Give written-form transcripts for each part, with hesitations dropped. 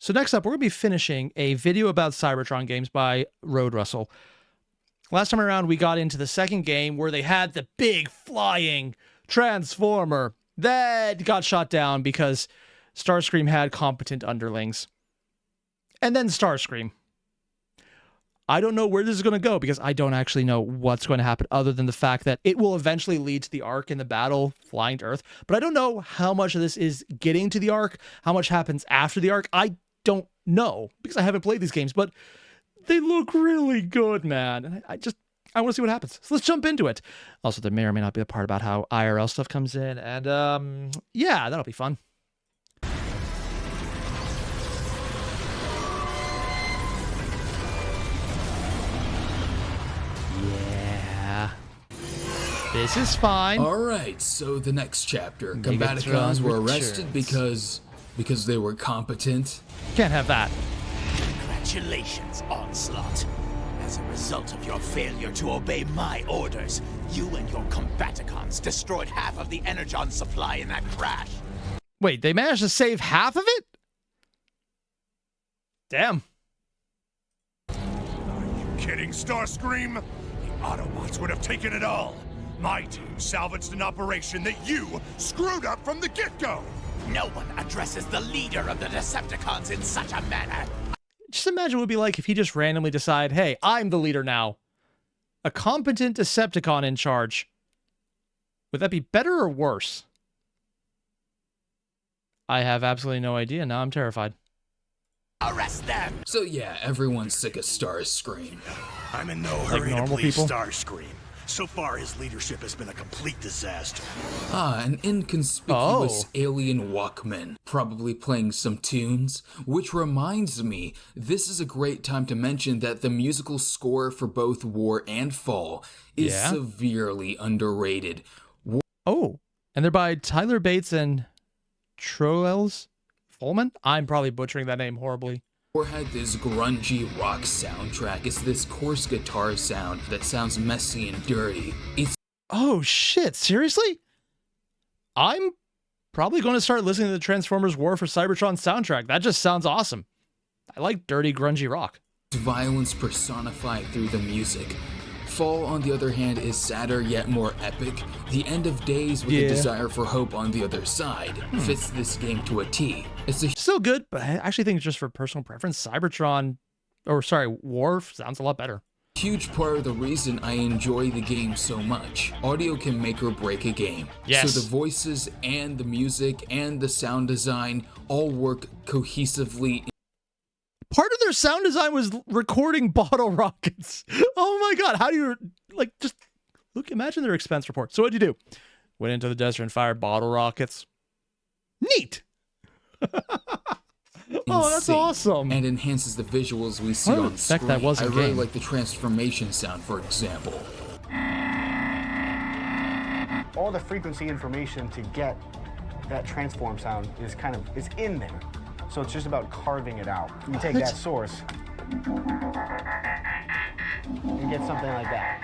So next up, we're going to be finishing a video about Cybertron games by RoadRustle. Last time around, we got into the second game where they had the big flying transformer that got shot down because Starscream had competent underlings. And then Starscream. I don't know where this is going to go because I don't actually know what's going to happen other than the fact that it will eventually lead to the Ark in the battle flying to Earth. But I don't know how much of this is getting to the Ark, how much happens after the Ark. I don't know because I haven't played these games, but they look really good, man. And I want to see what happens. So let's jump into it. Also, there may or may not be a part about how IRL stuff comes in. And yeah, that'll be fun. Yeah. This is fine. All right, so the next chapter. Combaticons were arrested because they were competent. Can't have that. Congratulations, Onslaught. As a result of your failure to obey my orders, you and your Combaticons destroyed half of the energon supply in that crash. Wait, they managed to save half of it? Damn. Are you kidding, Starscream? The Autobots would have taken it all. My team salvaged an operation that you screwed up from the get-go. No one addresses the leader of the Decepticons in such a manner. Just imagine what it would be like if he just randomly decided, hey, I'm the leader now. A competent Decepticon in charge. Would that be better or worse? I have absolutely no idea. Now I'm terrified. Arrest them! So yeah, everyone's sick of Starscream. I'm in no hurry to normal please people? Starscream. So far, his leadership has been a complete disaster. An inconspicuous alien Walkman, probably playing some tunes. Which reminds me, this is a great time to mention that the musical score for both War and Fall is severely underrated. Oh, and they're by Tyler Bates and Troels Folman? I'm probably butchering that name horribly. War had this grungy rock soundtrack. It's this coarse guitar sound that sounds messy and dirty. Oh shit, seriously? I'm probably going to start listening to the Transformers War for Cybertron soundtrack. That just sounds awesome. I like dirty, grungy rock. Violence personified through the music. Fall, on the other hand, is sadder yet more epic. The end of days with a desire for hope on the other side fits this game to a T. It's still good, but I actually think just for personal preference, War sounds a lot better. Huge part of the reason I enjoy the game so much. Audio can make or break a game. Yes. So the voices and the music and the sound design all work cohesively. Part of their sound design was recording bottle rockets. Oh my god, how do you, just look, imagine their expense report. So what'd you do? Went into the desert and fired bottle rockets. Neat! Oh, that's awesome. And enhances the visuals we see on screen. That was I really like the transformation sound, for example. All the frequency information to get that transform sound is in there. So it's just about carving it out. You take that source and get something like that.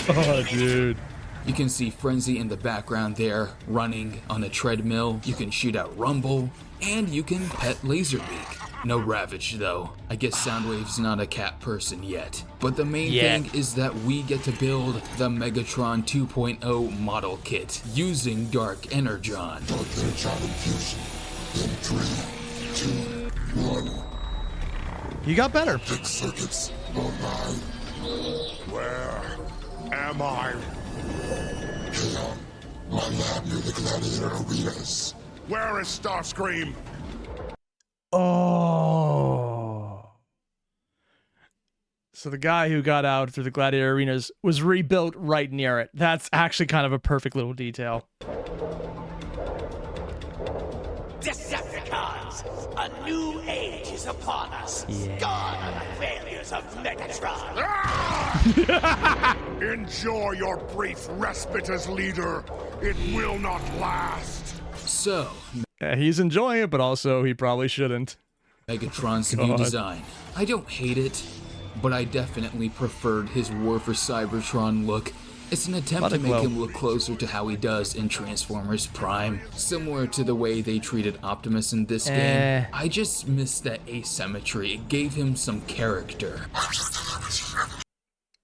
Oh, dude. You can see Frenzy in the background there, running on a treadmill. You can shoot out Rumble, and you can pet Laserbeak. No Ravage, though. I guess Soundwave's not a cat person yet. But the main thing is that we get to build the Megatron 2.0 model kit using Dark Energon. Dark Energon infusion in 3, 2, 1. You got better. Fix circuits online. Where am I? Kaon, my lab near the Gladiator Arenas. Where is Starscream? Oh. So the guy who got out through the Gladiator Arenas was rebuilt right near it. That's actually kind of a perfect little detail. Decepticons! A new age is upon us. Gone are the failures of Megatron. Enjoy your brief respite as leader. It will not last. So, he's enjoying it, but also he probably shouldn't. Megatron's new design. I don't hate it, but I definitely preferred his War for Cybertron look. It's an attempt to make him look closer to how he does in Transformers Prime, similar to the way they treated Optimus in this game. I just missed that asymmetry. It gave him some character.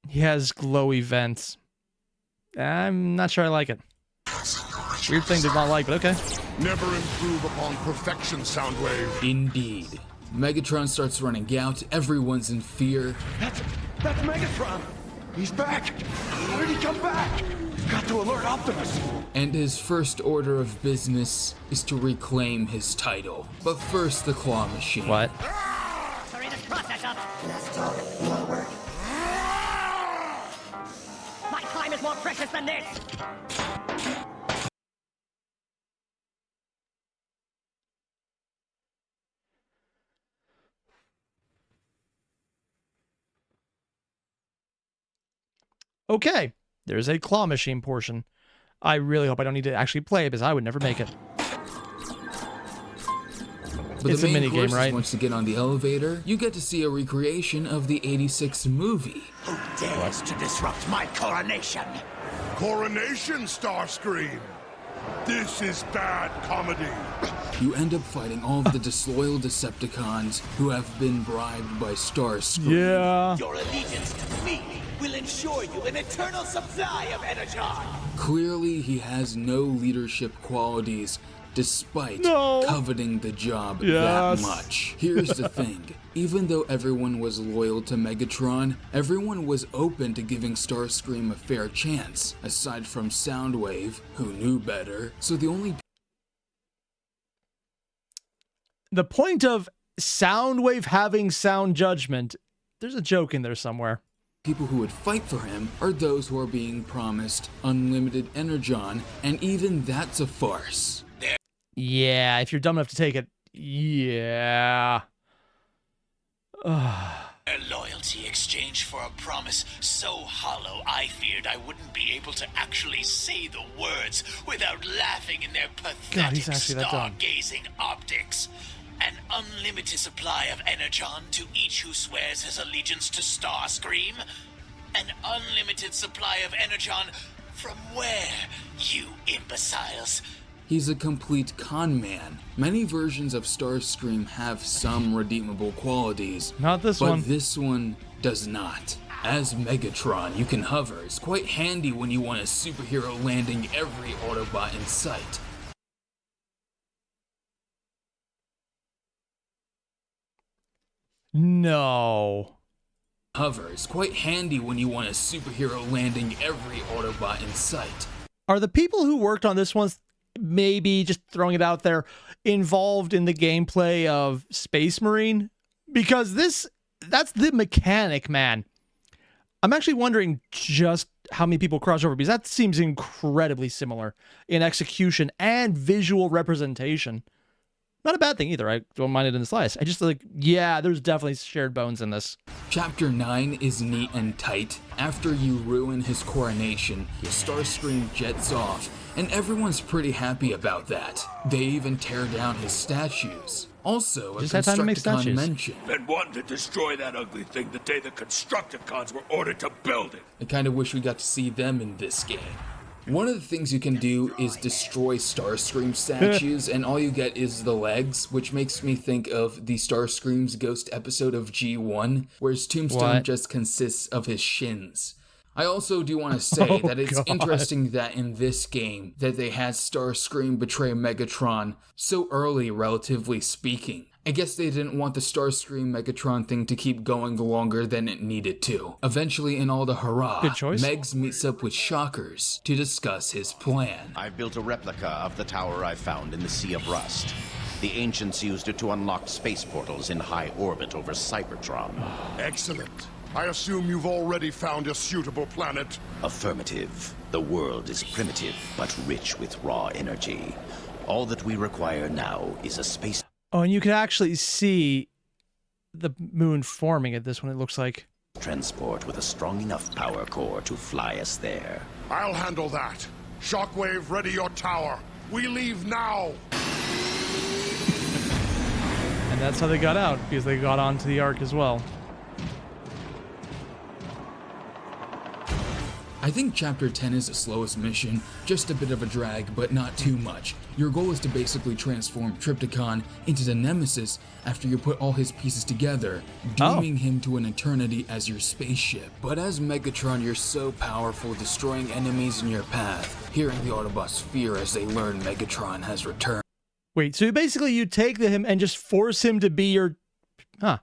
He has glowy vents. I'm not sure I like it. Weird thing to not like, but okay. Never improve upon perfection, Soundwave. Indeed. Megatron starts running out, everyone's in fear. That's Megatron! He's back! How did he come back? We've got to alert Optimus! And his first order of business is to reclaim his title. But first, the claw machine. What? Hurry this process up! Let's talk forward. My time is more precious than this! Okay, there's a claw machine portion. I really hope I don't need to actually play it because I would never make it. But It's the a main minigame, course is right? once you get on the elevator, you get to see a recreation of the '86 movie. Who dares to disrupt my coronation? Coronation, Starscream! This is bad comedy. You end up fighting all of the disloyal Decepticons who have been bribed by Starscream. Yeah. Your allegiance to me will ensure you an eternal supply of energon. Clearly, he has no leadership qualities, despite coveting the job that much. Here's the thing. Even though everyone was loyal to Megatron, everyone was open to giving Starscream a fair chance, aside from Soundwave, who knew better. So the point of Soundwave having sound judgment, there's a joke in there somewhere. people who would fight for him are those who are being promised unlimited energon, and even that's a farce. Yeah, if you're dumb enough to take it, yeah. Their loyalty exchanged for a promise so hollow I feared I wouldn't be able to actually say the words without laughing in their pathetic stargazing optics. An unlimited supply of energon to each who swears his allegiance to Starscream? An unlimited supply of energon from where, you imbeciles? He's a complete con man. Many versions of Starscream have some redeemable qualities. Not this one. But this one does not. As Megatron, you can hover. It's quite handy when you want a superhero landing every Autobot in sight. No. Hover is quite handy when you want a superhero landing every Autobot in sight. Are the people who worked on this one, maybe just throwing it out there, involved in the gameplay of Space Marine? Because that's the mechanic, man. I'm actually wondering just how many people cross over, because that seems incredibly similar in execution and visual representation. Not a bad thing either. I don't mind it in the slice. I just yeah, there's definitely shared bones in this. Chapter 9 is neat and tight. After you ruin his coronation, Starscream jets off, and everyone's pretty happy about that. They even tear down his statues. Also, a Constructicon mention. Been wanting to destroy that ugly thing the day the Constructicons were ordered to build it. I kind of wish we got to see them in this game. One of the things you can do is destroy Starscream statues, and all you get is the legs, which makes me think of the Starscream's Ghost episode of G1, where his tombstone just consists of his shins. I also do want to say that it's interesting that in this game that they had Starscream betray Megatron so early, relatively speaking. I guess they didn't want the Starscream Megatron thing to keep going longer than it needed to. Eventually, in all the hurrah, Megs meets up with Shockers to discuss his plan. I've built a replica of the tower I found in the Sea of Rust. The ancients used it to unlock space portals in high orbit over Cybertron. Excellent. I assume you've already found a suitable planet? Affirmative. The world is primitive, but rich with raw energy. All that we require now is a space... Oh, and you can actually see the moon forming at this one, it looks like. Transport with a strong enough power core to fly us there. I'll handle that. Shockwave, ready your tower. We leave now! And that's how they got out, because they got onto the Ark as well. I think Chapter 10 is the slowest mission, just a bit of a drag, but not too much. Your goal is to basically transform Trypticon into the Nemesis after you put all his pieces together, dooming him to an eternity as your spaceship. But as Megatron, you're so powerful, destroying enemies in your path, hearing the Autobots fear as they learn Megatron has returned. Wait, so basically you take him and just force him to be your... Huh.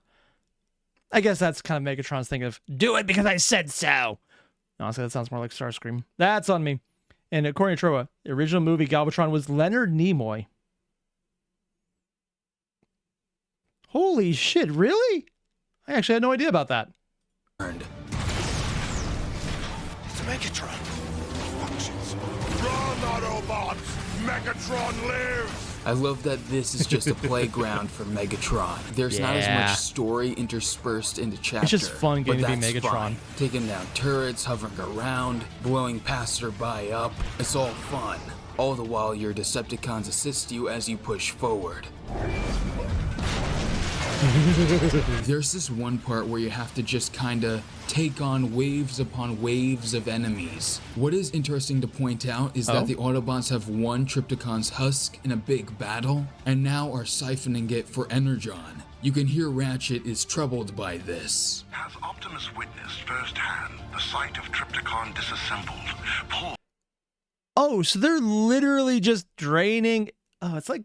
I guess that's kind of Megatron's thing of, do it because I said so. Honestly, that sounds more like Starscream. That's on me. And according to Troa, the original movie Galvatron was Leonard Nimoy. Holy shit, really? I actually had no idea about that. It's Megatron. Run, Autobots! Megatron lives! I love that this is just a playground for Megatron. There's not as much story interspersed into chapters. It's just fun getting to be Megatron. Fine. Taking down turrets, hovering around, blowing passerby up. It's all fun. All the while your Decepticons assist you as you push forward. There's this one part where you have to just kinda take on waves upon waves of enemies. What is interesting to point out is that the Autobots have won Trypticon's husk in a big battle, and now are siphoning it for Energon. You can hear Ratchet is troubled by this. Has Optimus witnessed firsthand the sight of Trypticon disassembled? Oh, so they're literally just draining... Oh, it's like,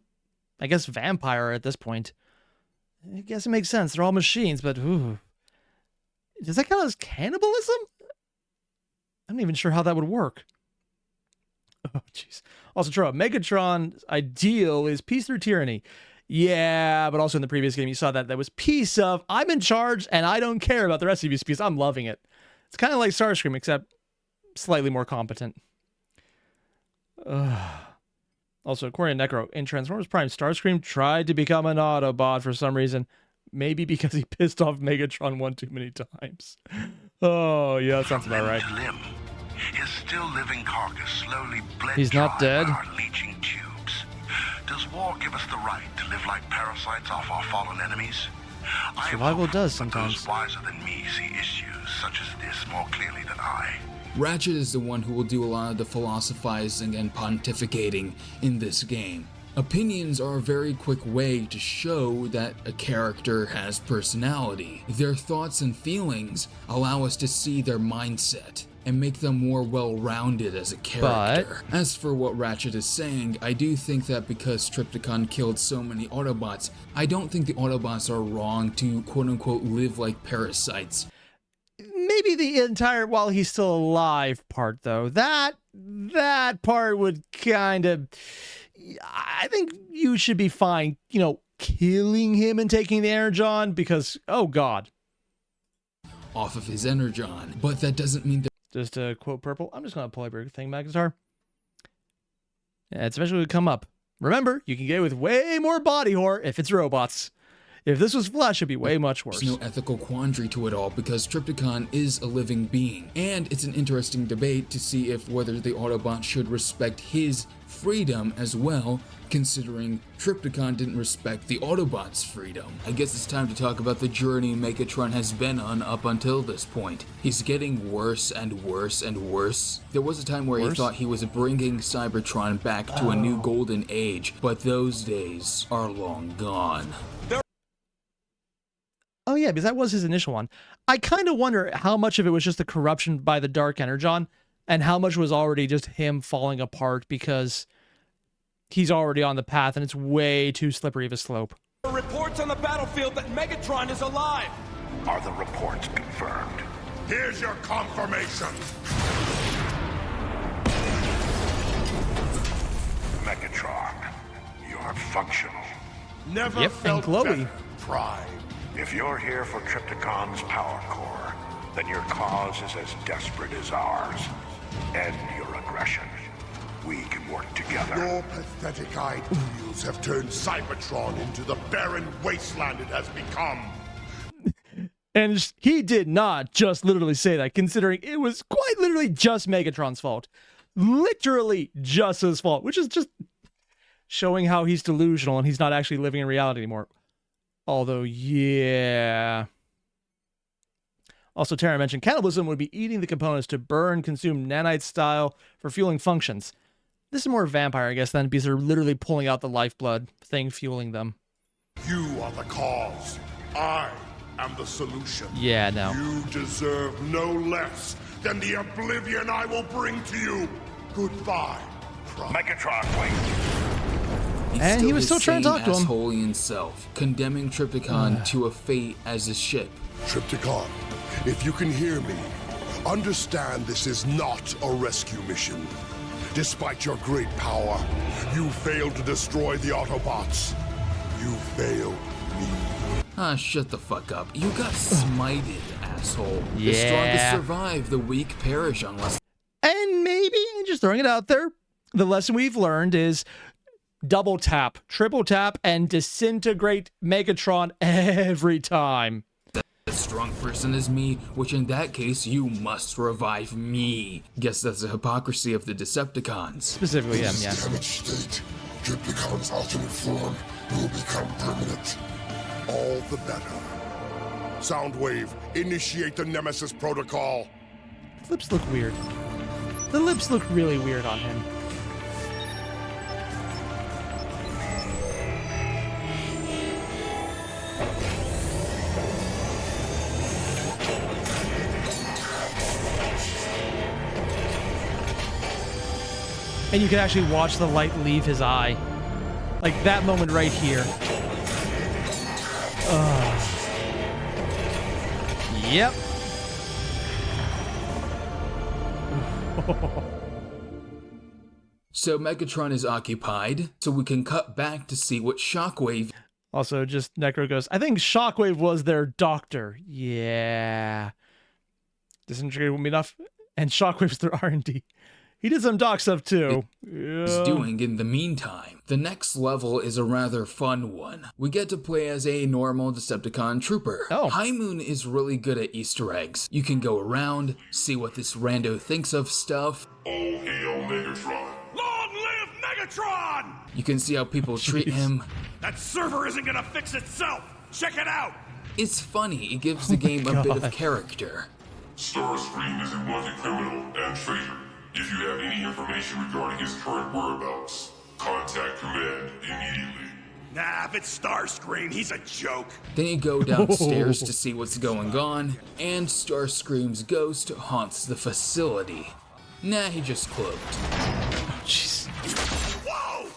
I guess, vampire at this point. I guess it makes sense. They're all machines, but ooh. Does that count as cannibalism? I'm not even sure how that would work. Oh, jeez. Also, Troa, Megatron's ideal is peace through tyranny. Yeah, but also in the previous game, you saw that was peace of, I'm in charge and I don't care about the rest of you peace. I'm loving it. It's kind of like Starscream, except slightly more competent. Also, according to Necro, in Transformers Prime, Starscream tried to become an Autobot for some reason. Maybe because he pissed off Megatron one too many times. Oh, yeah, that sounds about right. His still living carcass slowly bled He's not dead. Our leaching tubes. Does war give us the right to live like parasites off our fallen enemies? Survival does sometimes. Those wiser than me see issues such as this more clearly than I. Ratchet is the one who will do a lot of the philosophizing and pontificating in this game. Opinions are a very quick way to show that a character has personality. Their thoughts and feelings allow us to see their mindset and make them more well-rounded as a character. But as for what Ratchet is saying, I do think that because Trypticon killed so many Autobots, I don't think the Autobots are wrong to quote-unquote live like parasites. Maybe the entire while he's still alive part, though. That part would kind of... I think you should be fine, killing him and taking the Energon because, oh god. Off of his Energon. But that doesn't mean that... Just to quote Purple, I'm just going to pull everything, Magatar. Yeah, it's eventually going to come up. Remember, you can get with way more body horror if it's robots. If this was flesh, it'd be way much worse. There's no ethical quandary to it all because Trypticon is a living being. And it's an interesting debate to see if whether the Autobots should respect his freedom as well, considering Trypticon didn't respect the Autobots' freedom. I guess it's time to talk about the journey Megatron has been on up until this point. He's getting worse and worse and worse. There was a time where he thought he was bringing Cybertron back to a new golden age, but those days are long gone. Oh yeah, because that was his initial one. I kind of wonder how much of it was just the corruption by the Dark Energon, and how much was already just him falling apart because he's already on the path and it's way too slippery of a slope. Reports on the battlefield that Megatron is alive. Are the reports confirmed? Here's your confirmation. Megatron, you're functional. Never felt and glowy. better, Prime. If you're here for Trypticon's power core, then your cause is as desperate as ours. End your aggression. We can work together. Your pathetic ideals have turned Cybertron into the barren wasteland it has become. And he did not just literally say that, considering it was quite literally just Megatron's fault. Literally just his fault, which is just showing how he's delusional and he's not actually living in reality anymore. Although, yeah. Also, Tara mentioned cannibalism would be eating the components to burn, consume nanite style for fueling functions. This is more vampire, I guess, then, because they're literally pulling out the lifeblood thing fueling them. You are the cause. I am the solution. Yeah, no. You deserve no less than the oblivion I will bring to you. Goodbye, Megatron, wait. And he was still trying to talk to him. Asshole himself, condemning Trypticon to a fate as a ship. Trypticon, if you can hear me, understand this is not a rescue mission. Despite your great power, you failed to destroy the Autobots. You failed me. Ah, shut the fuck up. You got smited, asshole. Yeah. The strongest survive, the weak perish unless... And maybe, and just throwing it out there, the lesson we've learned is double tap, triple tap, and disintegrate Megatron every time. A strong person is me, which in that case, you must revive me. Guess that's the hypocrisy of the Decepticons. Specifically him, yeah. Damaged state, Trypticon's ultimate form will become permanent. all the better. Soundwave, initiate the Nemesis protocol. His lips look weird. The lips look really weird on him. And you can actually watch the light leave his eye. Like that moment right here. Yep. So Megatron is occupied, so we can cut back to see what Shockwave... Also, just Necro goes, I think Shockwave was their doctor. Yeah. Disintegrated wouldn't be enough. And Shockwave's their R&D. He did some doc stuff too. is doing in the meantime. The next level is a rather fun one. We get to play as a normal Decepticon trooper. Oh. High Moon is really good at Easter eggs. You can go around, see what this rando thinks of stuff. All hail Megatron. Long live Megatron! You can see how people treat him. That server isn't gonna fix itself! Check it out! It's funny, it gives the game a bit of character. Starscream is a wanted criminal and traitor. If you have any information regarding his current whereabouts, contact Command immediately. Nah, if it's Starscream, he's a joke. Then you go downstairs to see what's going on, and Starscream's ghost haunts the facility. Nah, he just cloaked. Jeez. Whoa!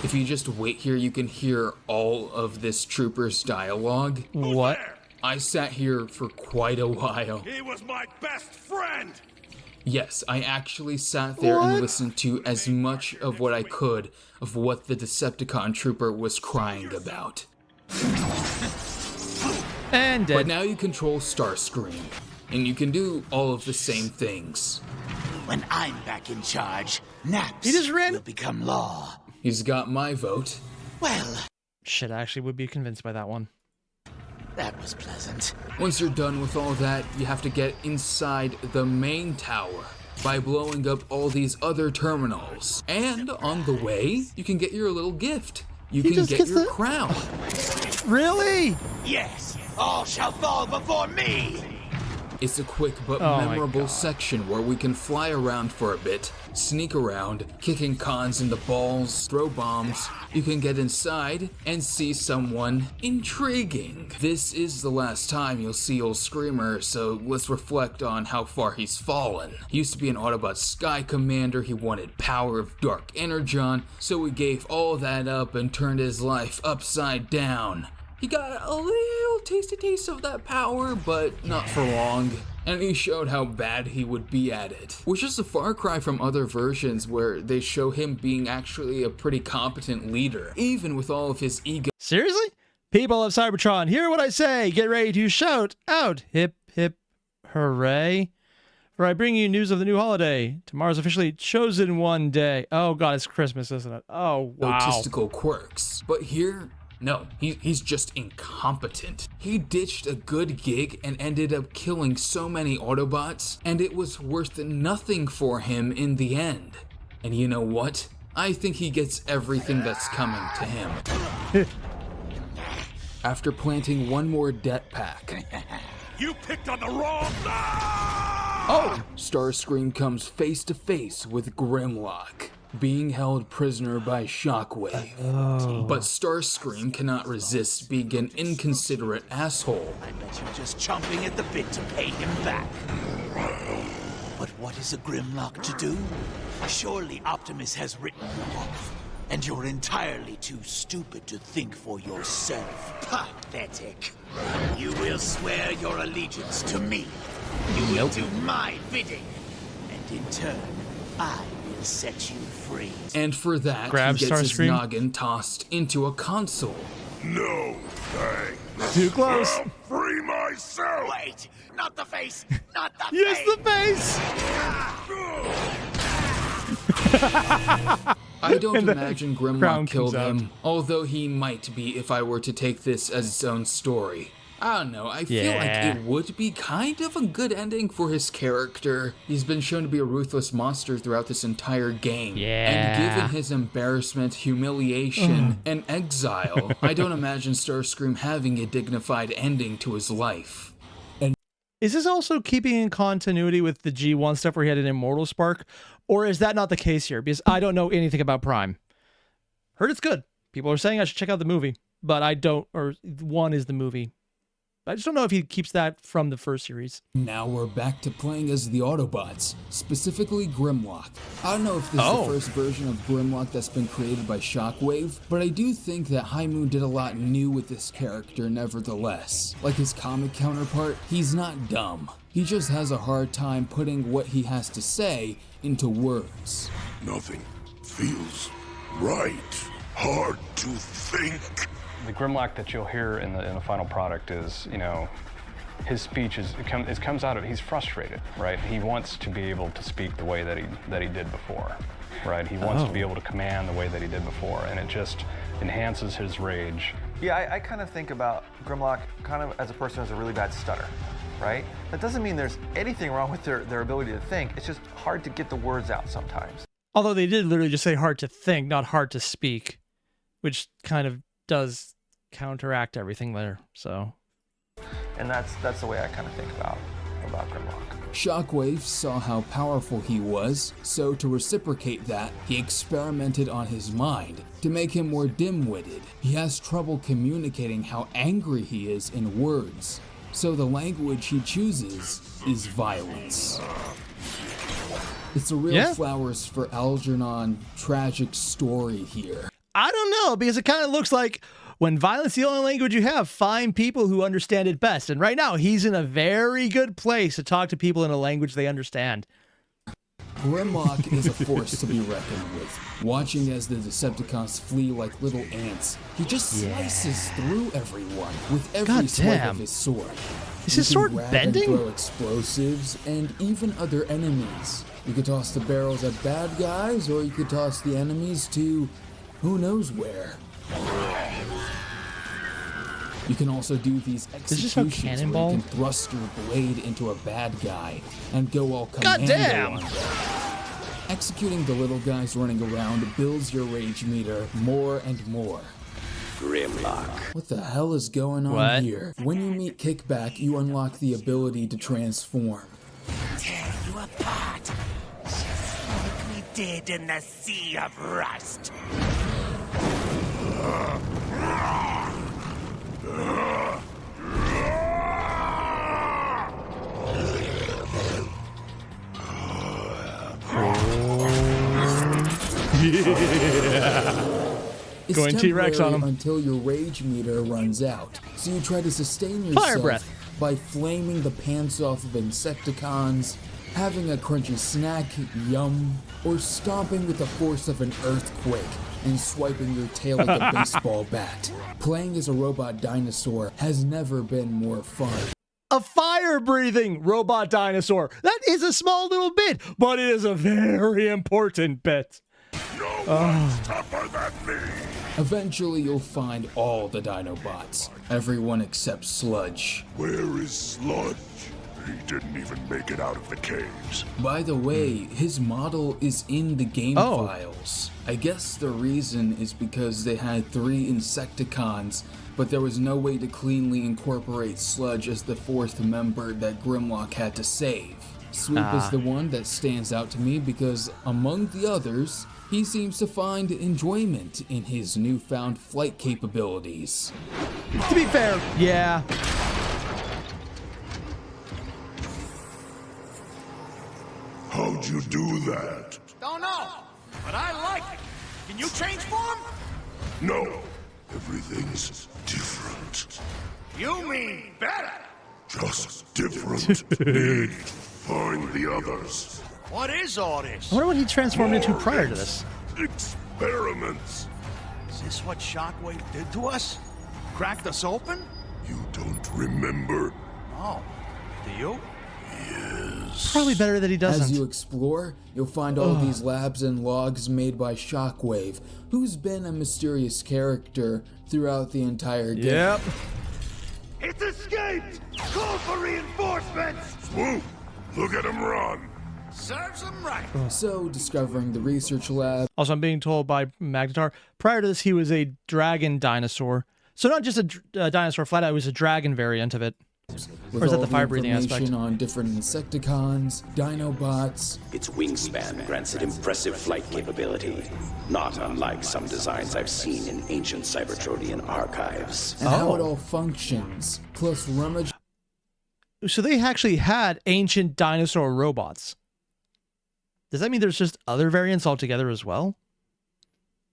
If you just wait here, you can hear all of this trooper's dialogue. What? I sat here for quite a while. He was my best friend! Yes, I actually sat there and listened to as much of what I could of what the Decepticon trooper was crying about. And dead. But now you control Starscream, and you can do all of the same things. When I'm back in charge, naps He just ran- will become law. He's got my vote. Well, Shit, I actually would be convinced by that one. that was pleasant. Once you're done with all that, you have to get inside the main tower by blowing up all these other terminals. And on the way, you can get your little gift. You can just get gets your the- crown. Really? Yes, all shall fall before me. It's a quick but Oh my memorable God. section where we can fly around for a bit, sneak around, kicking cons in the balls, throw bombs. You can get inside and see someone intriguing. This is the last time you'll see old Screamer, so let's reflect on how far he's fallen. He used to be an Autobot Sky Commander, he wanted power of Dark Energon, so he gave all that up and turned his life upside down. He got a little tasty taste of that power, but not for long. And he showed how bad he would be at it. Which is a far cry from other versions where they show him being actually a pretty competent leader, even with all of his ego. Seriously? People of Cybertron, hear what I say. Get ready to shout out. Hip, hip, hooray. For I bring you news of the new holiday. Tomorrow's officially chosen one day. Oh God, it's Christmas, isn't it? Oh, wow. Egotistical quirks. But here, no, he's just incompetent. He ditched a good gig and ended up killing so many Autobots, and it was worth nothing for him in the end. And you know what? I think he gets everything that's coming to him. After planting one more debt pack, You picked on the wrong... Oh! Starscream comes face to face with Grimlock, being held prisoner by Shockwave. Oh. But Starscream cannot resist being an inconsiderate asshole. I bet you're just chomping at the bit to pay him back. But what is a Grimlock to do? Surely Optimus has written you off, and you're entirely too stupid to think for yourself. Pathetic. You will swear your allegiance to me. You will do my bidding, and in turn, I will set you free. And for that, Grab he gets his Starscream. noggin tossed into a console. No thanks. Too close. I'll free myself. Wait, not the face, not the Use face. the face. I don't And the imagine crown Grimlock comes killed out. him, although he might be if I were to take this as its own story. I don't know, I feel like Yeah. it would be kind of a good ending for his character. He's been shown to be a ruthless monster throughout this entire game. Yeah. And given his embarrassment, humiliation, and exile, I don't imagine Starscream having a dignified ending to his life. Is this also keeping in continuity with the G1 stuff where he had an immortal spark? Or is that not the case here? Because I don't know anything about Prime. Heard it's good. People are saying I should check out the movie, but I don't, or one is the movie. I just don't know if he keeps that from the first series. Now we're back to playing as the Autobots, specifically Grimlock. I don't know if this is the first version of Grimlock that's been created by Shockwave, but I do think that High Moon did a lot new with this character nevertheless. Like his comic counterpart, he's not dumb. He just has a hard time putting what he has to say into words. Nothing feels right. Hard to think. The Grimlock that you'll hear in the final product is, you know, his speech it comes out of, he's frustrated, right? He wants to be able to speak the way that he did before, right? He wants to be able to command the way that he did before, and it just enhances his rage. Yeah, I kind of think about Grimlock kind of as a person who has a really bad stutter, right? That doesn't mean there's anything wrong with their ability to think. It's just hard to get the words out sometimes. Although they did literally just say hard to think, not hard to speak, which kind of does counteract everything there, so. And that's the way I kind of think about Grimlock. Shockwave saw how powerful he was, so to reciprocate that, he experimented on his mind to make him more dim-witted. He has trouble communicating how angry he is in words, so the language he chooses is violence. It's a real flowers for Algernon tragic story here. I don't know, because it kind of looks like when violence is the only language you have, find people who understand it best. And right now, he's in a very good place to talk to people in a language they understand. Grimlock is a force to be reckoned with. Watching as the Decepticons flee like little ants, he just slices through everyone with every swipe of his sword. Is his sword bending? And throw explosives and even other enemies. You could toss the barrels at bad guys, or you could toss the enemies to who knows where. You can also do these executions where you can thrust your blade into a bad guy and go all commando on them. Executing the little guys running around builds your rage meter more and more. Grimlock. What the hell is going on here? When you meet Kickback, you unlock the ability to transform. Tear you apart, just like we did in the Sea of Rust. It's going T-Rex on him until your rage meter runs out. So you try to sustain yourself Fire breath by flaming the pants off of Insecticons, having a crunchy snack, yum, or stomping with the force of an earthquake and swiping your tail like a baseball bat. Playing as a robot dinosaur has never been more fun. A fire-breathing robot dinosaur. That is a small little bit, but it is a very important bit. No one's tougher than me. Eventually, you'll find all the Dinobots. Everyone except Sludge. Where is Sludge? He didn't even make it out of the caves. By the way, his model is in the game Oh. files. I guess the reason is because they had 3 Insecticons, but there was no way to cleanly incorporate Sludge as the 4th member that Grimlock had to save. Swoop is the one that stands out to me because, among the others, he seems to find enjoyment in his newfound flight capabilities. To be fair, yeah. How'd you do that? Don't know, but I like it. Can you transform? No, everything's different. You mean better? Just different. Need find the others. What is all this? I wonder what he transformed into prior to this. Experiments. Is this what Shockwave did to us? Cracked us open? You don't remember? Oh, do you? Yes. Probably better that he doesn't. As you explore, you'll find all these labs and logs made by Shockwave, who's been a mysterious character throughout the entire game. Yep. It's escaped! Call for reinforcements! Swoop! Look at him run! Serves him right. So, discovering the research lab. Also, I'm being told by Magnetar, prior to this, he was a dragon dinosaur. So not just a dinosaur flat out, it was a dragon variant of it. With Or is that all the fire-breathing information aspect? on different Insecticons, Dinobots. Its wingspan grants it impressive flight capability, not unlike some designs I've seen in ancient Cybertronian archives. And how it all functions, plus rummage. So they actually had ancient dinosaur robots. Does that mean there's just other variants altogether as well?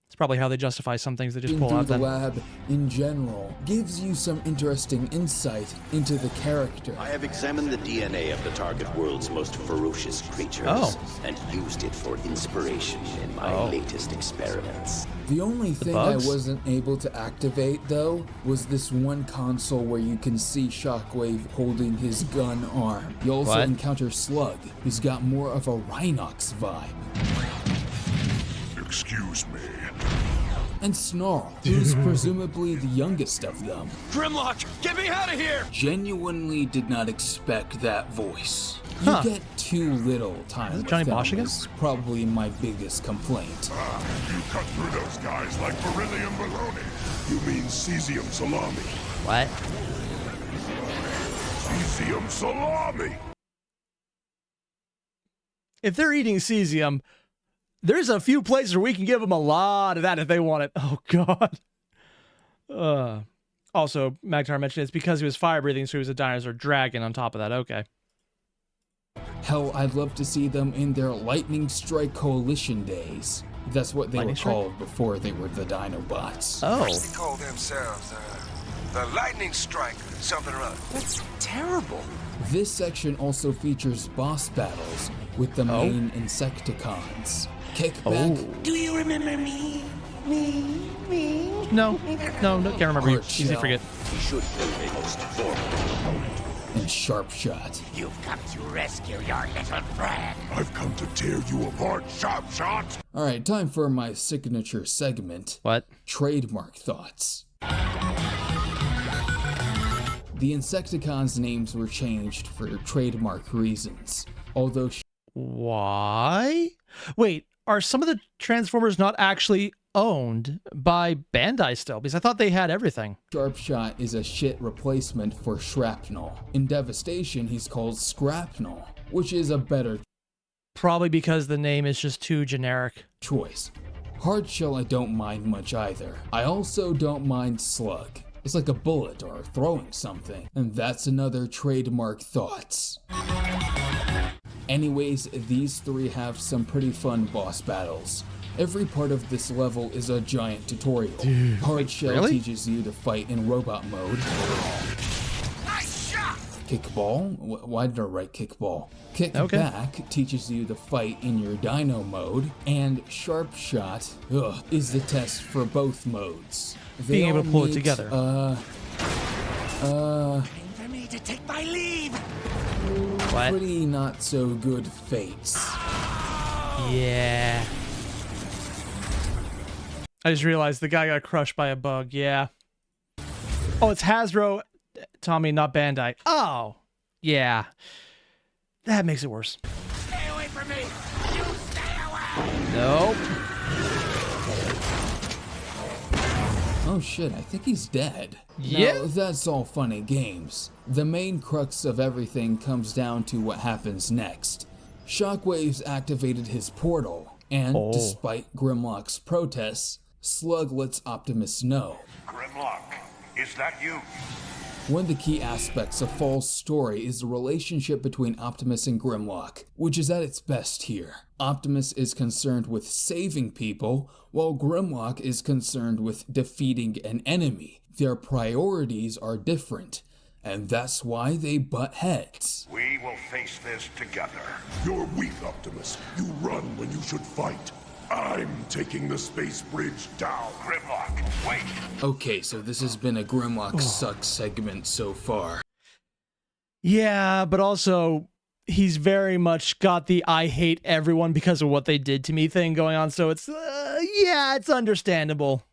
It's probably how they justify some things they just pull through out the then. lab in general gives you some interesting insight into the character. I have examined the DNA of the target world's most ferocious creatures and used it for inspiration in my latest experiments. The only thing bugs? I wasn't able to activate, though, was this one console where you can see Shockwave holding his gun arm. You also encounter Slug, who's got more of a Rhinox vibe. Excuse me. And Snarl, who's presumably the youngest of them. Grimlock, get me out of here! Genuinely did not expect that voice. You Huh. get too little time Is it with Johnny them Bosch again? is probably my biggest complaint. You cut through those guys like beryllium bologna. You mean cesium salami. What? Cesium salami. If they're eating cesium, there's a few places where we can give them a lot of that if they want it. Oh, God. Also, Magnetar mentioned it's because he was fire-breathing, so he was a dinosaur dragon on top of that. Okay. Hell, I'd love to see them in their Lightning Strike Coalition days. That's what they Lightning were Strike? called before they were the Dinobots. Oh. They call themselves the Lightning Strike, something or other. That's terrible. This section also features boss battles with the main Insecticons. Kickback, Do you remember me? Me? No, can't remember you. Easy to forget. He should be the most formidable opponent. and Sharp Shot. You've come to rescue your little friend. I've come to tear you apart, Sharp Shot. Alright, time for my signature segment. What? Trademark thoughts. The Insecticons' names were changed for trademark reasons, although... Why? Wait, are some of the Transformers not actually owned by Bandai still? Because I thought they had everything. Sharp Shot is a shit replacement for Shrapnel. In Devastation, he's called Scrapnel, which is a better Probably because the name is just too generic. choice. Hardshell I don't mind much either. I also don't mind Slug. It's like a bullet or throwing something. And that's another trademark thoughts. Anyways, these three have some pretty fun boss battles. Every part of this level is a giant tutorial. Hardshell really? teaches you to fight in robot mode. Kickball? Why did I write kickball? Kickback teaches you to fight in your dino mode, and Sharp Shot is the test for both modes. They Being able all to pull it meet, together. Time for me to take my leave. What? Pretty not so good fates. Yeah. I just realized the guy got crushed by a bug. Yeah. Oh, it's Hasbro, Tommy, not Bandai. Oh, yeah. That makes it worse. Stay away from me! You stay away! Nope. Oh shit, I think he's dead. Yeah. Now, that's all fun and games. The main crux of everything comes down to what happens next. Shockwave's activated his portal, and despite Grimlock's protests, Slug lets Optimus know. Grimlock, is that you? One of the key aspects of Fall's story is the relationship between Optimus and Grimlock, which is at its best here. Optimus is concerned with saving people, while Grimlock is concerned with defeating an enemy. Their priorities are different, and that's why they butt heads. We will face this together. You're weak, Optimus. You run when you should fight. I'm taking the space bridge down. Grimlock, wait. Okay, so this has been a Grimlock sucks segment so far. Yeah, but also, he's very much got the I hate everyone because of what they did to me thing going on, so it's, yeah, it's understandable.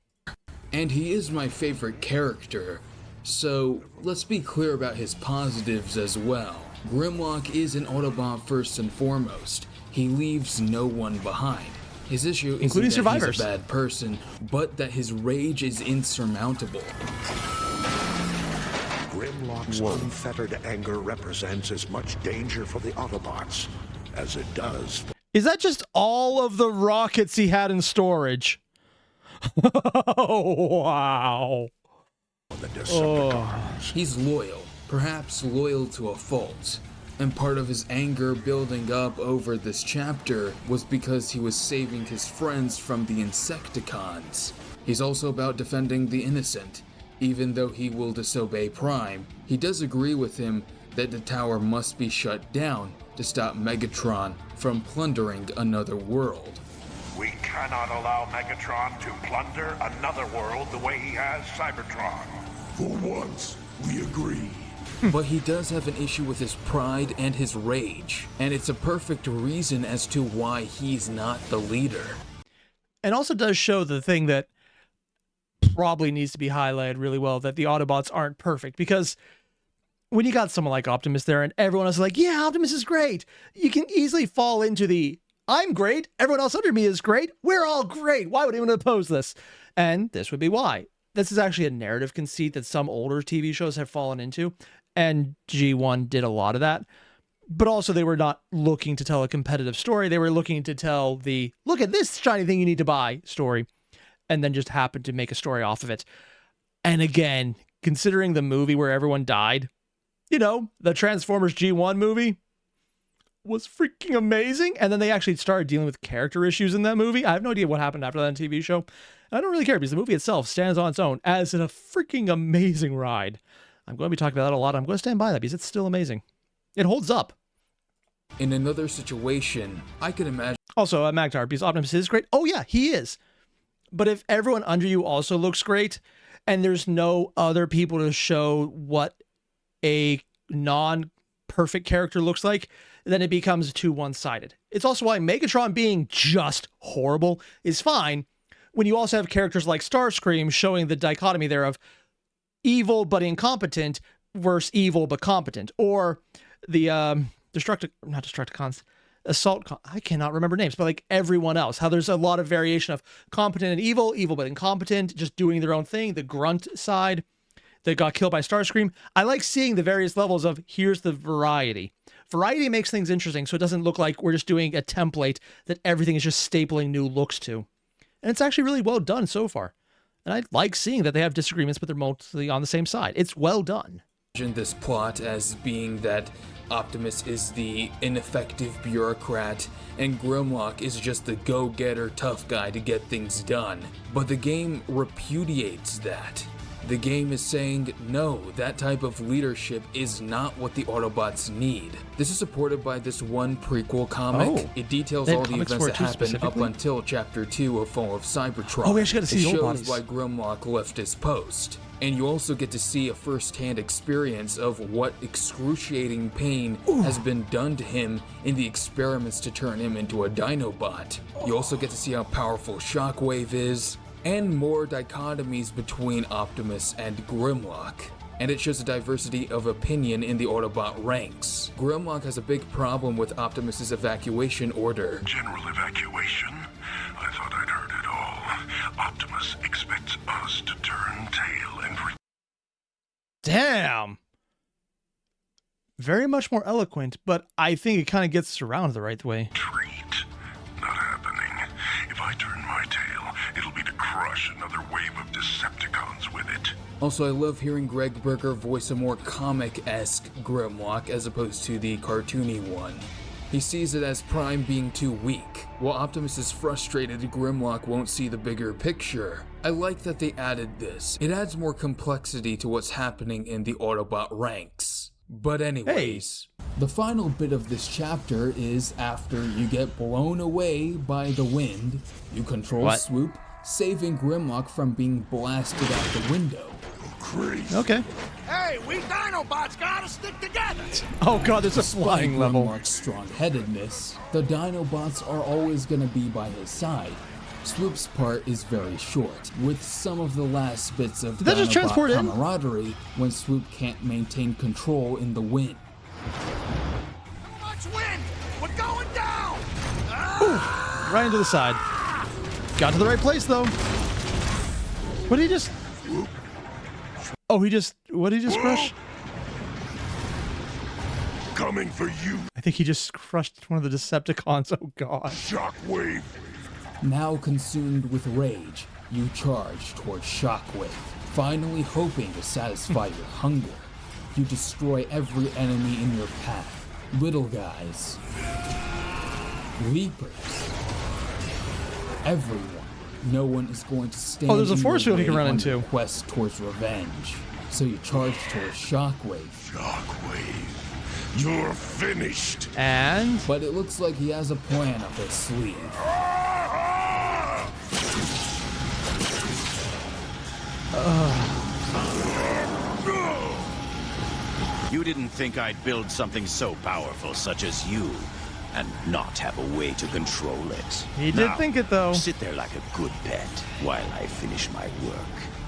And he is my favorite character, so let's be clear about his positives as well. Grimlock is an Autobot first and foremost. He leaves no one behind. His issue isn't that survivors. He's a bad person, but that his rage is insurmountable. Grimlock's unfettered anger represents as much danger for the Autobots as it does for... Is that just all of the rockets he had in storage? Oh, wow. the Decepticons. He's loyal, perhaps loyal to a fault. And part of his anger building up over this chapter was because he was saving his friends from the Insecticons. He's also about defending the innocent. Even though he will disobey Prime, he does agree with him that the tower must be shut down to stop Megatron from plundering another world. We cannot allow Megatron to plunder another world the way he has Cybertron. For once, we agree. But he does have an issue with his pride and his rage, and it's a perfect reason as to why he's not the leader. And also does show the thing that probably needs to be highlighted really well, that the Autobots aren't perfect, because when you got someone like Optimus there and everyone else is like, yeah, Optimus is great, you can easily fall into the, I'm great, everyone else under me is great, we're all great, why would anyone oppose this? And this would be why. This is actually a narrative conceit that some older TV shows have fallen into, and G1 did a lot of that. But also they were not looking to tell a competitive story, they were looking to tell the, look at this shiny thing you need to buy story, and then just happened to make a story off of it. And again, considering the movie where everyone died, you know, the Transformers G1 movie was freaking amazing. And then they actually started dealing with character issues in that movie. I have no idea what happened after that TV show. I don't really care because the movie itself stands on its own as a freaking amazing ride. I'm going to be talking about that a lot. I'm going to stand by that because it's still amazing. It holds up. In another situation, I could imagine... Also, Magtar, because Optimus is great. Oh yeah, he is. But if everyone under you also looks great, and there's no other people to show what a non-perfect character looks like, then it becomes too one-sided. It's also why Megatron being just horrible is fine, when you also have characters like Starscream showing the dichotomy there of evil but incompetent versus evil but competent. Or the I cannot remember names, but like everyone else, how there's a lot of variation of competent and evil, evil but incompetent, just doing their own thing, the grunt side that got killed by Starscream. I like seeing the various levels of here's the variety. Variety makes things interesting, so it doesn't look like we're just doing a template that everything is just stapling new looks to. And it's actually really well done so far. And I like seeing that they have disagreements, but they're mostly on the same side. It's well done. This plot as being that Optimus is the ineffective bureaucrat and Grimlock is just the go-getter tough guy to get things done. But the game repudiates that. The game is saying, no, that type of leadership is not what the Autobots need. This is supported by this one prequel comic. It details all the events that happened up until Chapter 2 of Fall of Cybertron. Oh, we actually got to see the old bodies. It shows why Grimlock left his post. And you also get to see a first-hand experience of what excruciating pain has been done to him in the experiments to turn him into a Dinobot. You also get to see how powerful Shockwave is, and more dichotomies between Optimus and Grimlock. and it shows a diversity of opinion in the Autobot ranks. Grimlock has a big problem with Optimus's evacuation order. General evacuation? I thought I'd heard it all. Optimus expects us to turn tail and... Damn! Very much more eloquent, but I think it kind of gets around the right way. Treat. Not happening. If I turn my tail, it'll be to crush another wave of Decepticons with it. Also, I love hearing Greg Berger voice a more comic-esque Grimlock as opposed to the cartoony one. He sees it as Prime being too weak. While Optimus is frustrated, Grimlock won't see the bigger picture. I like that they added this. It adds more complexity to what's happening in the Autobot ranks. But anyways, the final bit of this chapter is after you get blown away by the wind, you control Swoop, saving Grimlock from being blasted out the window. Okay. Hey, we Dinobots gotta stick together! Oh god, there's a flying level. Grimlock's strong-headedness, the Dinobots are always gonna be by his side. Swoop's part is very short, with some of the last bits of Dinobot camaraderie when Swoop can't maintain control in the wind. Too much wind! We're going down! Ooh, right into the side. Got to the right place though. What did he just... Oh, what did he just crush? Coming for you. I think he just crushed one of the Decepticons. Oh god. Shockwave. Now consumed with rage, you charge towards Shockwave, finally hoping to satisfy your hunger. You destroy every enemy in your path. Little guys. Leapers. Everyone. No one is going to stand there's a force field he can run into. your quest towards revenge. So you charge towards Shockwave. Shockwave, you're finished. And? But it looks like he has a plan up his sleeve. You didn't think I'd build something so powerful such as you and not have a way to control it. He did think it though. Sit there like a good pet while I finish my work.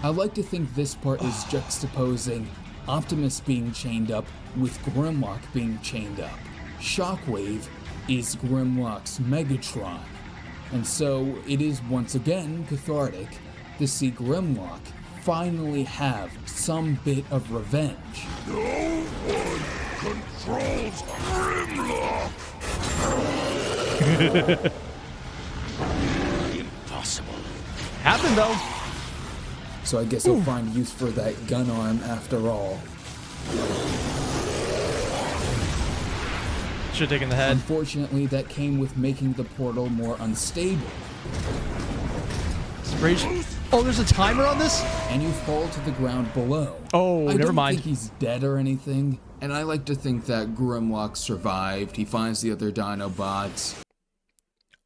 I like to think this part is juxtaposing Optimus being chained up with Grimlock being chained up. Shockwave is Grimlock's Megatron. And so it is once again cathartic to see Grimlock finally have some bit of revenge. No one controls Grimlock! Impossible. Happened though. So I guess he'll find use for that gun arm after all. Should have taken the head. Unfortunately, that came with making the portal more unstable. Oh, there's a timer on this? And you fall to the ground below. Oh, never mind. I don't think he's dead or anything. And I like to think that Grimlock survived. He finds the other Dinobots.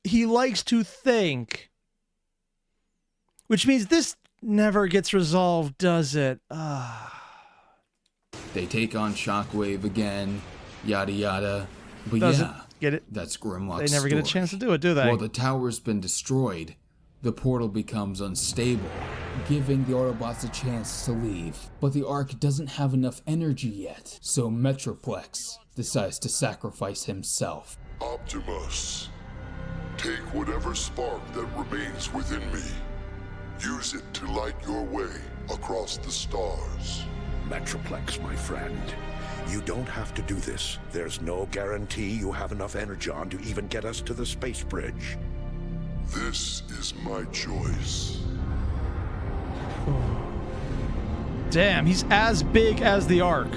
He likes to think. Which means this never gets resolved, does it? They take on Shockwave again, yada yada. But Doesn't get it. That's Grimlock's They never get a chance to do it, do they? While the tower's been destroyed, the portal becomes unstable, giving the Autobots a chance to leave. But the Ark doesn't have enough energy yet, so Metroplex decides to sacrifice himself. Optimus, take whatever spark that remains within me. Use it to light your way across the stars. Metroplex, my friend. You don't have to do this. There's no guarantee you have enough energon to even get us to the space bridge. This is my choice. Damn, he's as big as the Ark.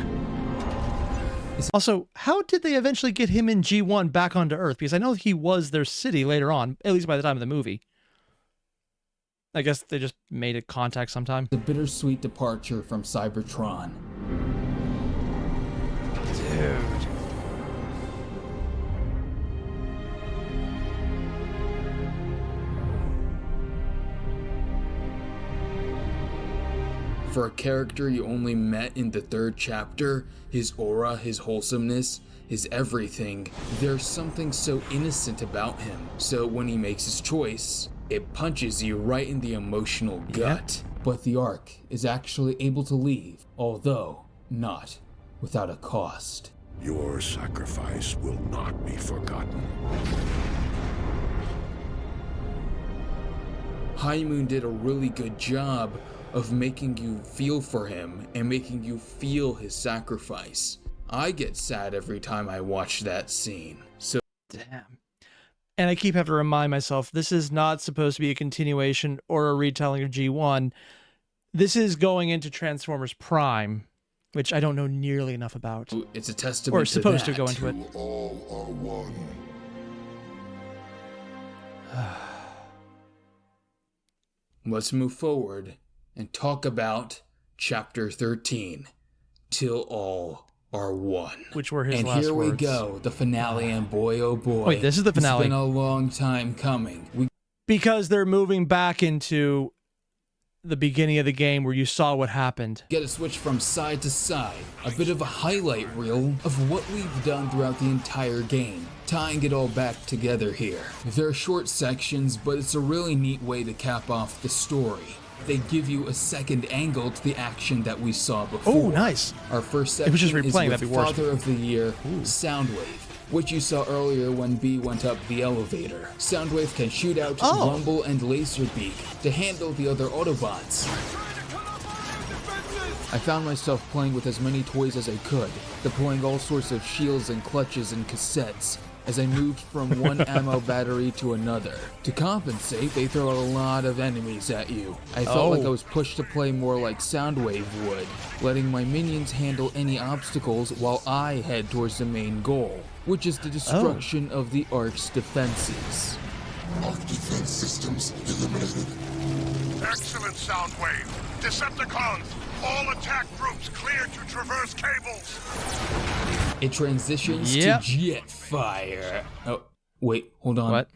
Also, how did they eventually get him in G1 back onto Earth? Because I know he was their city later on, at least by the time of the movie. I guess they just made a contact sometime. The bittersweet departure from Cybertron. Dude. For a character you only met in the 3rd chapter, his aura, his wholesomeness, his everything, there's something so innocent about him. So when he makes his choice, it punches you right in the emotional gut. But the Ark is actually able to leave, although not without a cost. Your sacrifice will not be forgotten. High Moon did a really good job of making you feel for him and making you feel his sacrifice. I get sad every time I watch that scene. So damn. And I keep having to remind myself, this is not supposed to be a continuation or a retelling of G1. This is going into Transformers Prime, which I don't know nearly enough about. It's a testament or supposed to to go into it. All are one. Let's move forward and talk about Chapter 13, Till All Are One. Which were his and last here words. we go, the finale, and boy oh boy. Wait, this is the finale. It's been a long time coming. Because they're moving back into the beginning of the game where you saw what happened. Get a switch from side to side, a bit of a highlight reel of what we've done throughout the entire game, tying it all back together here. They're short sections, but it's a really neat way to cap off the story. They give you a second angle to the action that we saw before. Oh, nice. Our first It was just section is replaying, with that'd be worse. Father of the Year, Soundwave, which you saw earlier when B went up the elevator. Soundwave can shoot out Rumble and Laserbeak to handle the other Autobots. I found myself playing with as many toys as I could, deploying all sorts of shields and clutches and cassettes as I moved from one ammo battery to another. To compensate, they throw a lot of enemies at you. I felt like I was pushed to play more like Soundwave would, letting my minions handle any obstacles while I head towards the main goal, which is the destruction of the Ark's defenses. Ark defense systems eliminated. Excellent, Soundwave. Decepticons, all attack groups cleared to traverse cables. It transitions to Jetfire. Oh, wait, hold on. What?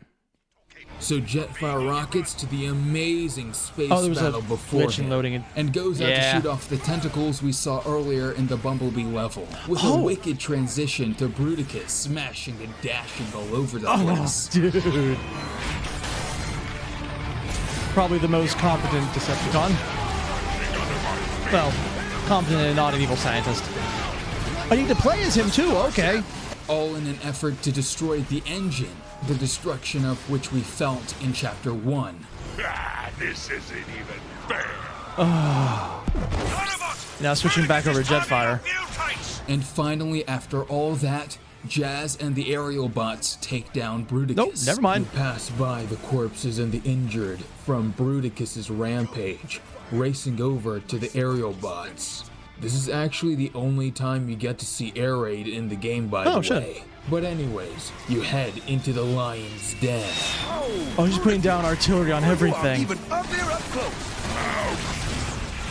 So Jetfire rockets to the amazing space there was battle a before glitch in loading it. and goes out to shoot off the tentacles we saw earlier in the Bumblebee level, with a wicked transition to Bruticus smashing and dashing all over the place. Dude. Probably the most competent Decepticon. Well, competent and not an evil scientist. I need to play as him too, okay. All in an effort to destroy the engine, the destruction of which we felt in Chapter 1. This isn't even fair. Now switching back over to Jetfire. And finally, after all that, Jazz and the aerial bots take down Bruticus. Nope, never mind. You pass by the corpses and the injured from Bruticus's rampage, racing over to the aerial bots. This is actually the only time you get to see air raid in the game, by the way. But anyways, you head into the lion's den. Oh, he's putting down artillery on everything. Even up there up close.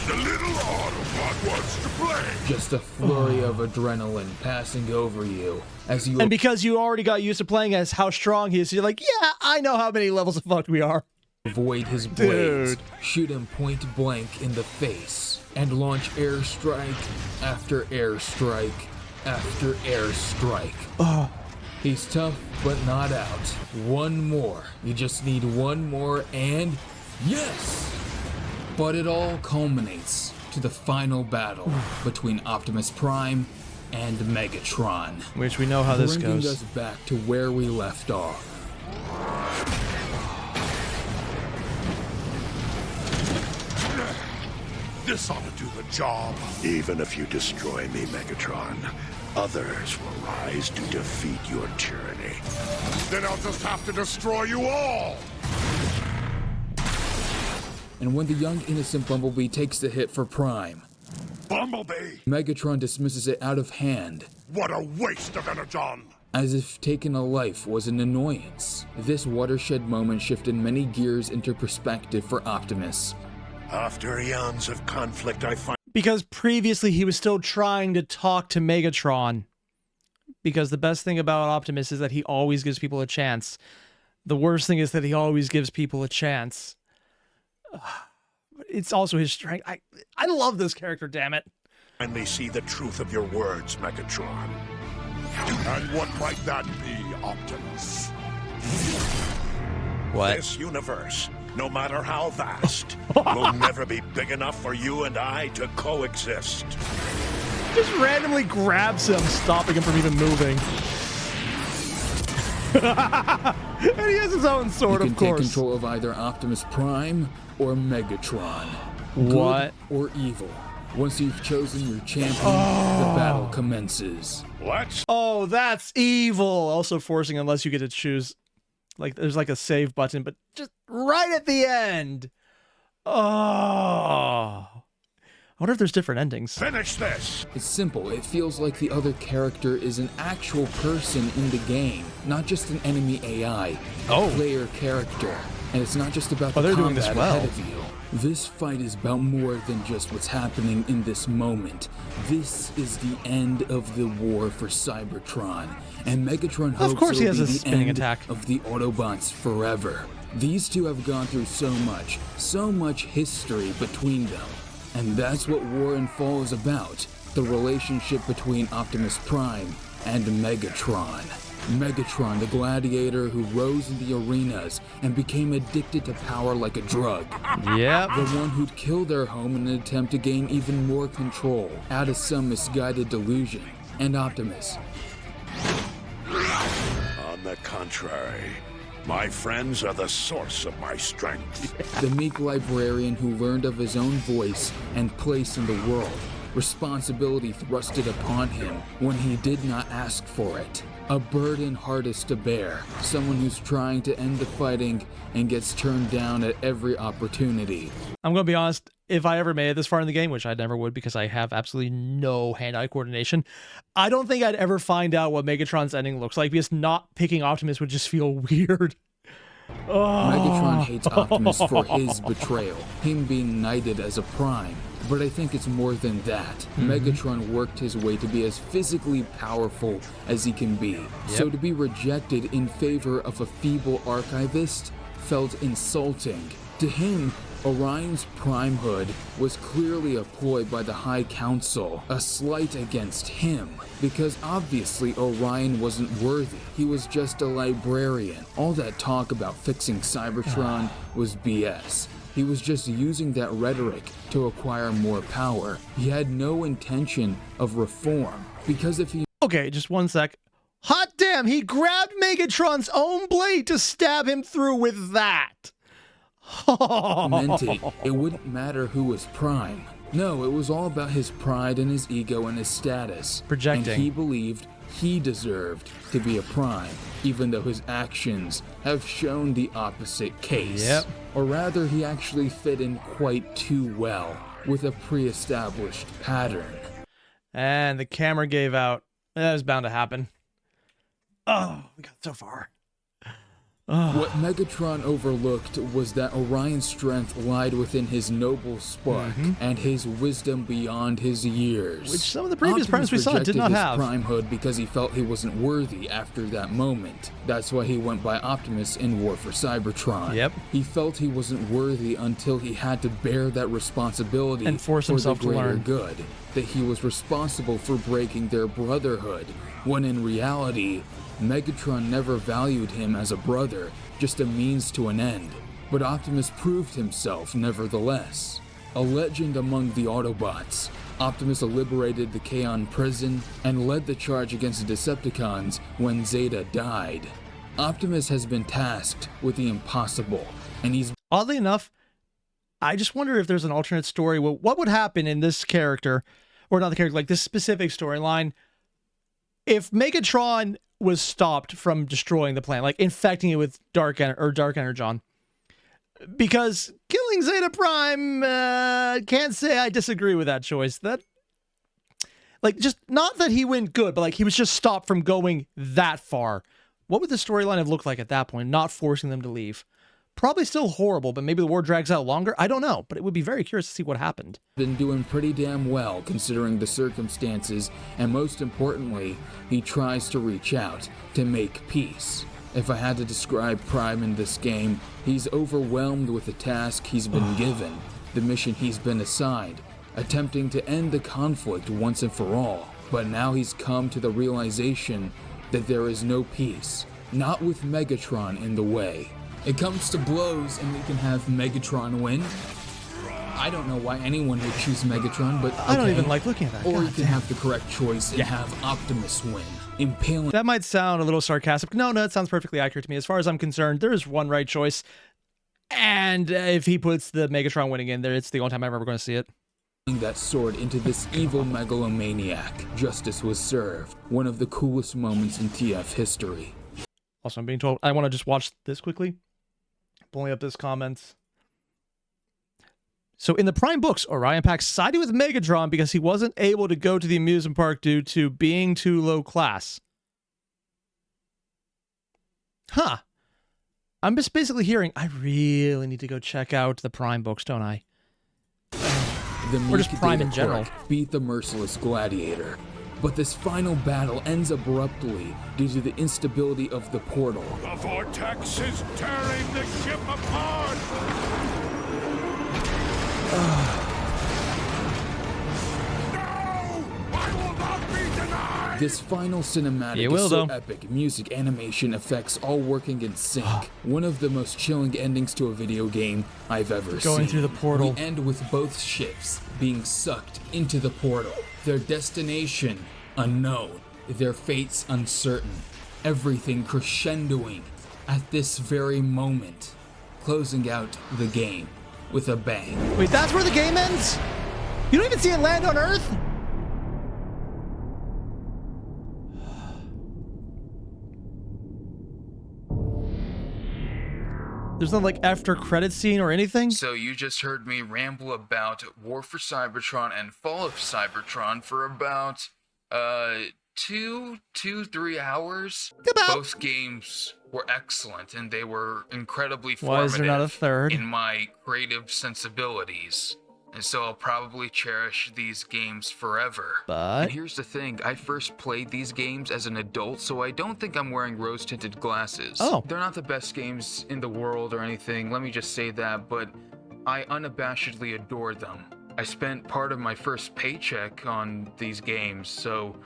The little Autobot wants to play. Just a flurry of adrenaline passing over you as you. And because you already got used to playing as how strong he is, you're like, yeah, I know how many levels of fucked we are. Avoid his blades, shoot him point blank in the face, and launch airstrike after airstrike after airstrike. He's tough, but not out. One more. You just need one more, and yes! But it all culminates to the final battle between Optimus Prime and Megatron, which we know how this bringing goes. us back to where we left off. This ought to do the job. Even if you destroy me, Megatron, others will rise to defeat your tyranny. Then I'll just have to destroy you all. And when the young innocent Bumblebee takes the hit for Prime, Bumblebee! Megatron dismisses it out of hand. What a waste of energon! As if taking a life was an annoyance. This watershed moment shifted many gears into perspective for Optimus. After eons of conflict, I find... Because previously he was still trying to talk to Megatron. Because the best thing about Optimus is that he always gives people a chance. The worst thing is that he always gives people a chance. It's also his strength. I love this character, damn it. Finally see the truth of your words, Megatron. And what might that be, Optimus? What? This universe no matter how vast, will never be big enough for you and I to coexist. Just randomly grabs him, stopping him from even moving. And he has his own sword, of course. You can take control of either Optimus Prime or Megatron. What? Good or evil. Once you've chosen your champion, the battle commences. What? Oh, that's evil. Also forcing unless you get to choose. Like, there's like a save button, but just right at the end. Oh. I wonder if there's different endings. Finish this! It's simple. It feels like the other character is an actual person in the game, not just an enemy AI. A player character. And it's not just about the combat ahead of you. This fight is about more than just what's happening in this moment. This is the end of the war for Cybertron, and Megatron hopes of course he has it'll a be the spinning end attack of the Autobots forever. These two have gone through so much history between them. And that's what War and Fall is about, the relationship between Optimus Prime and Megatron. Megatron, the gladiator who rose in the arenas and became addicted to power like a drug. Yep. The one who'd kill their home in an attempt to gain even more control out of some misguided delusion. And Optimus. On the contrary, my friends are the source of my strength. The meek librarian who learned of his own voice and place in the world. Responsibility thrusted upon him when he did not ask for it. A burden hardest to bear. Someone who's trying to end the fighting and gets turned down at every opportunity. I'm going to be honest, if I ever made it this far in the game, which I never would because I have absolutely no hand-eye coordination, I don't think I'd ever find out what Megatron's ending looks like because not picking Optimus would just feel weird. Megatron hates Optimus for his betrayal, him being knighted as a Prime. But I think it's more than that. Megatron worked his way to be as physically powerful as he can be. So to be rejected in favor of a feeble archivist felt insulting. To him, Orion's primehood was clearly a ploy by the High Council, a slight against him, because obviously Orion wasn't worthy. He was just a librarian. All that talk about fixing Cybertron was BS. He was just using that rhetoric to acquire more power. He had no intention of reform, because if he... Okay, just one sec. Hot damn, he grabbed Megatron's own blade to stab him through with that. Meant it wouldn't matter who was Prime. No, it was all about his pride and his ego and his status. Projecting. And he believed he deserved to be a Prime, even though his actions have shown the opposite case. Yep. Or rather, he actually fit in quite too well with a pre-established pattern. And the camera gave out. That was bound to happen. Oh, we got so far. What Megatron overlooked was that Orion's strength lied within his noble spark and his wisdom beyond his years. Which some of the previous Primes we saw did not have. Primehood because he felt he wasn't worthy after that moment. That's why he went by Optimus in War for Cybertron. Yep. He felt he wasn't worthy until he had to bear that responsibility and force himself for the to greater learn good. That he was responsible for breaking their brotherhood, when in reality, Megatron never valued him as a brother, just a means to an end. But Optimus proved himself nevertheless. A legend among the Autobots, Optimus liberated the Kaon prison and led the charge against the Decepticons when Zeta died. Optimus has been tasked with the impossible, and he's... Oddly enough, I just wonder if there's an alternate story. What would happen in this character, or not the character, like this specific storyline, if Megatron was stopped from destroying the planet, like infecting it with dark energon. Because killing Zeta Prime, can't say I disagree with that choice. That, like, just not that he went good, but like he was just stopped from going that far. What would the storyline have looked like at that point? Not forcing them to leave. Probably still horrible, but maybe the war drags out longer. I don't know, but it would be very curious to see what happened. Been doing pretty damn well considering the circumstances, and most importantly, he tries to reach out to make peace. If I had to describe Prime in this game, he's overwhelmed with the task he's been given, the mission he's been assigned, attempting to end the conflict once and for all. But now he's come to the realization that there is no peace, not with Megatron in the way. it comes to blows and we can have Megatron win. I don't know why anyone would choose Megatron, but okay. I don't even like looking at that. Or you can have the correct choice and have Optimus win. Impaling. That might sound a little sarcastic. No, that sounds perfectly accurate to me. As far as I'm concerned, there is one right choice. And if he puts the Megatron winning in there, it's the only time I'm ever going to see it. That sword into this evil megalomaniac. Justice was served. One of the coolest moments in TF history. Also, I'm being told I want to just watch this quickly. Pulling up this comments. So in the Prime books, Orion Pax sided with Megatron because he wasn't able to go to the amusement park due to being too low class. Huh. I'm just basically hearing, I really need to go check out the Prime books, don't I? Or just Prime in general. Beat the merciless gladiator. But this final battle ends abruptly due to the instability of the portal. The vortex is tearing the ship apart! No! I will not be denied! This final cinematic is so epic. Music, animation, effects, all working in sync. One of the most chilling endings to a video game I've ever seen. Going through the portal. We end with both ships being sucked into the portal. Their destination unknown. Their fates uncertain. Everything crescendoing at this very moment. Closing out the game with a bang. Wait, that's where the game ends? You don't even see it land on Earth? There's no like after credit scene or anything? So you just heard me ramble about War for Cybertron and Fall of Cybertron for about 3 hours. Both games were excellent and they were incredibly formative. Why is there not a third? In my creative sensibilities. And so I'll probably cherish these games forever. But and here's the thing, I first played these games as an adult, so I don't think I'm wearing rose-tinted glasses. Oh. They're not the best games in the world or anything, let me just say that, but I unabashedly adore them. I spent part of my first paycheck on these games, so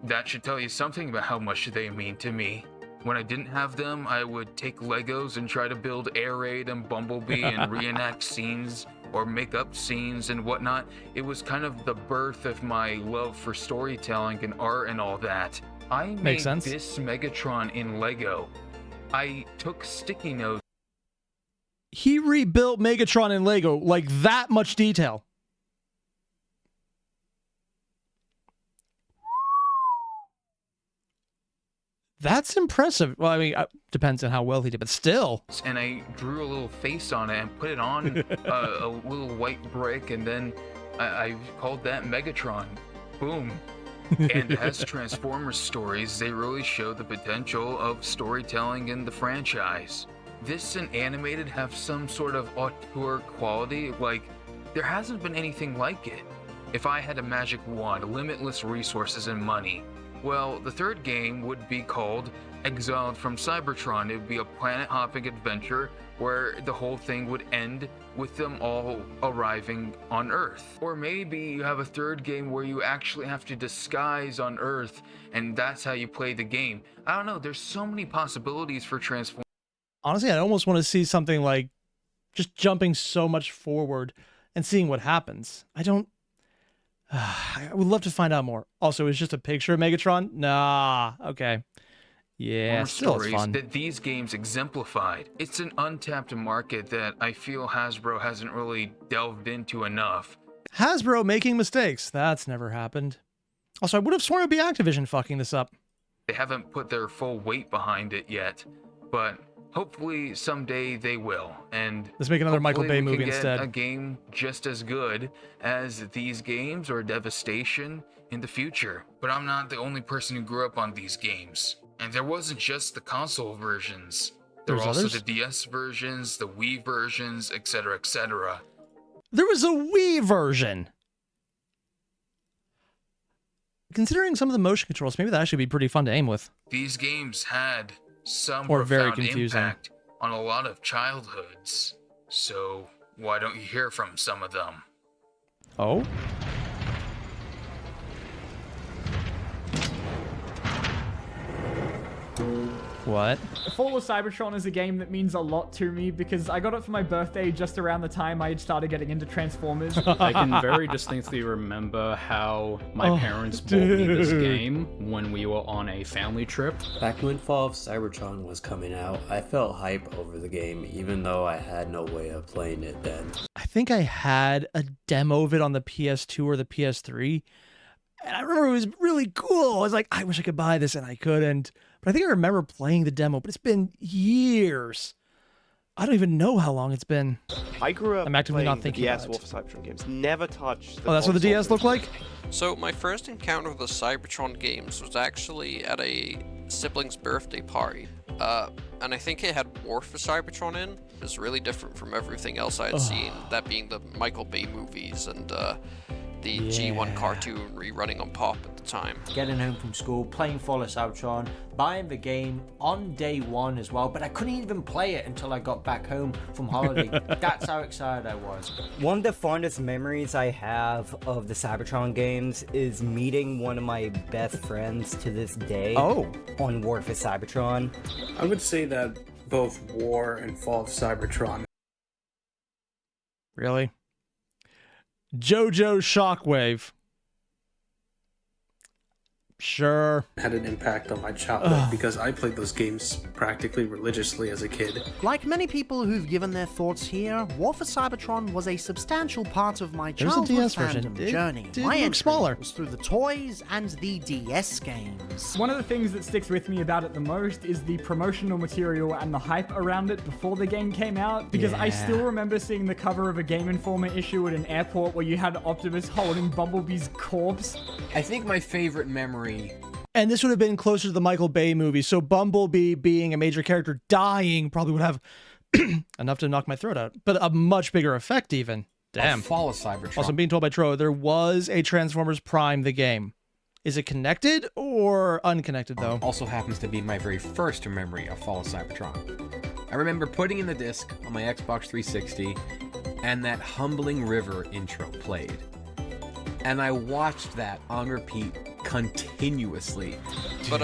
that should tell you something about how much they mean to me. When I didn't have them, I would take Legos and try to build Airier and Bumblebee and reenact scenes or make up scenes and whatnot. It was kind of the birth of my love for storytelling and art and all that. I made this Megatron in Lego. I took sticky notes. He rebuilt Megatron in Lego, like that much detail. That's impressive. Well, I mean, depends on how well he did, but still. And I drew a little face on it and put it on a little white brick, and then I called that Megatron. Boom. And as Transformers stories, they really show the potential of storytelling in the franchise. This and animated have some sort of auteur quality, like there hasn't been anything like it. If I had a magic wand, limitless resources and money, well, the third game would be called Exiled from Cybertron. It would be a planet-hopping adventure where the whole thing would end with them all arriving on Earth. Or maybe you have a third game where you actually have to disguise on Earth, and that's how you play the game. I don't know, there's so many possibilities for Transformers. Honestly, I almost want to see something like just jumping so much forward and seeing what happens. I would love to find out more. Also, it's just a picture of Megatron? Nah, okay. Yeah, still it's fun. That these games exemplified. It's an untapped market that I feel Hasbro hasn't really delved into enough. Hasbro making mistakes. That's never happened. Also, I would have sworn it would be Activision fucking this up. They haven't put their full weight behind it yet, but hopefully someday they will. And let's make another Michael Bay movie instead. A game just as good as these games or Devastation in the future. But I'm not the only person who grew up on these games. And there wasn't just the console versions. There were also the DS versions, the Wii versions, etc., etc. There was a Wii version. Considering some of the motion controls, maybe that actually be pretty fun to aim with. These games had some or very profound confusing impact on a lot of childhoods. So why don't you hear from some of them? Oh? What? Fall of Cybertron is a game that means a lot to me because I got it for my birthday just around the time I had started getting into Transformers. I can very distinctly remember how my parents bought me this game when we were on a family trip. Back when Fall of Cybertron was coming out, I felt hype over the game, even though I had no way of playing it then. I think I had a demo of it on the PS2 or the PS3. And I remember it was really cool. I was like, I wish I could buy this, and I couldn't. But I think I remember playing the demo, but it's been years. I don't even know how long it's been. I grew up I'm actively not thinking the DS about it. War for Cybertron games. Never touched the Oh, that's what the DS looked like? So my first encounter with the Cybertron games was actually at a sibling's birthday party. And I think it had War for Cybertron in. It was really different from everything else I had seen, that being the Michael Bay movies and the G1 cartoon rerunning on Pop at the time. Getting home from school, playing Fall of Cybertron, buying the game on day one as well, but I couldn't even play it until I got back home from holiday. That's how excited I was. One of the fondest memories I have of the Cybertron games is meeting one of my best friends to this day on War for Cybertron. I would say that both War and Fall of Cybertron. Really? JoJo Shockwave. Sure. Had an impact on my childhood because I played those games practically religiously as a kid. Like many people who've given their thoughts here, War for Cybertron was a substantial part of my There's a childhood DS version. fandom journey. It My look entry smaller. was through the toys and the DS games. One of the things that sticks with me about it the most is the promotional material and the hype around it before the game came out, because I still remember seeing the cover of a Game Informer issue at an airport where you had Optimus holding Bumblebee's corpse. I think my favorite memory... And this would have been closer to the Michael Bay movie, so Bumblebee being a major character dying probably would have enough to knock my throat out, but a much bigger effect even. Damn. Fall of Cybertron. Also, I'm being told by Tro, there was a Transformers Prime the game. Is it connected or unconnected, though? Also happens to be my very first memory of Fall of Cybertron. I remember putting in the disc on my Xbox 360, and that Humbling River intro played. And I watched that on repeat continuously. But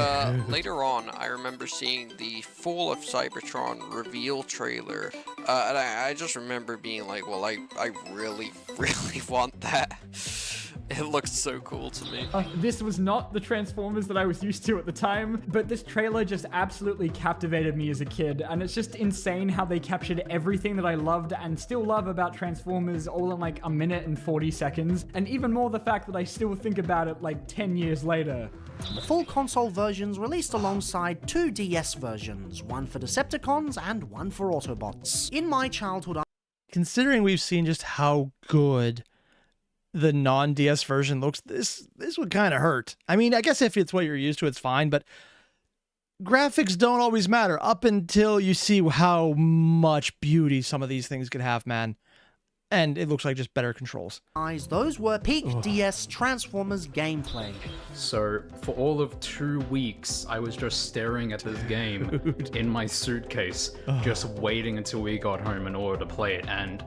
later on, I remember seeing the Fall of Cybertron reveal trailer, and I just remember being like, well, I really, really want that. It looks so cool to me. This was not the Transformers that I was used to at the time, but this trailer just absolutely captivated me as a kid, and it's just insane how they captured everything that I loved and still love about Transformers all in like a minute and 40 seconds, and even more the fact that I still think about it like 10 years later. The full console versions released alongside 2 DS versions, one for Decepticons and one for Autobots. In my childhood, Considering we've seen just how good the non-DS version looks, this would kind of hurt. I mean, I guess if it's what you're used to, it's fine, but graphics don't always matter up until you see how much beauty some of these things could have, man. And it looks like just better controls. those were peak DS Transformers gameplay. So for all of 2 weeks, I was just staring at this game in my suitcase, just waiting until we got home in order to play it, and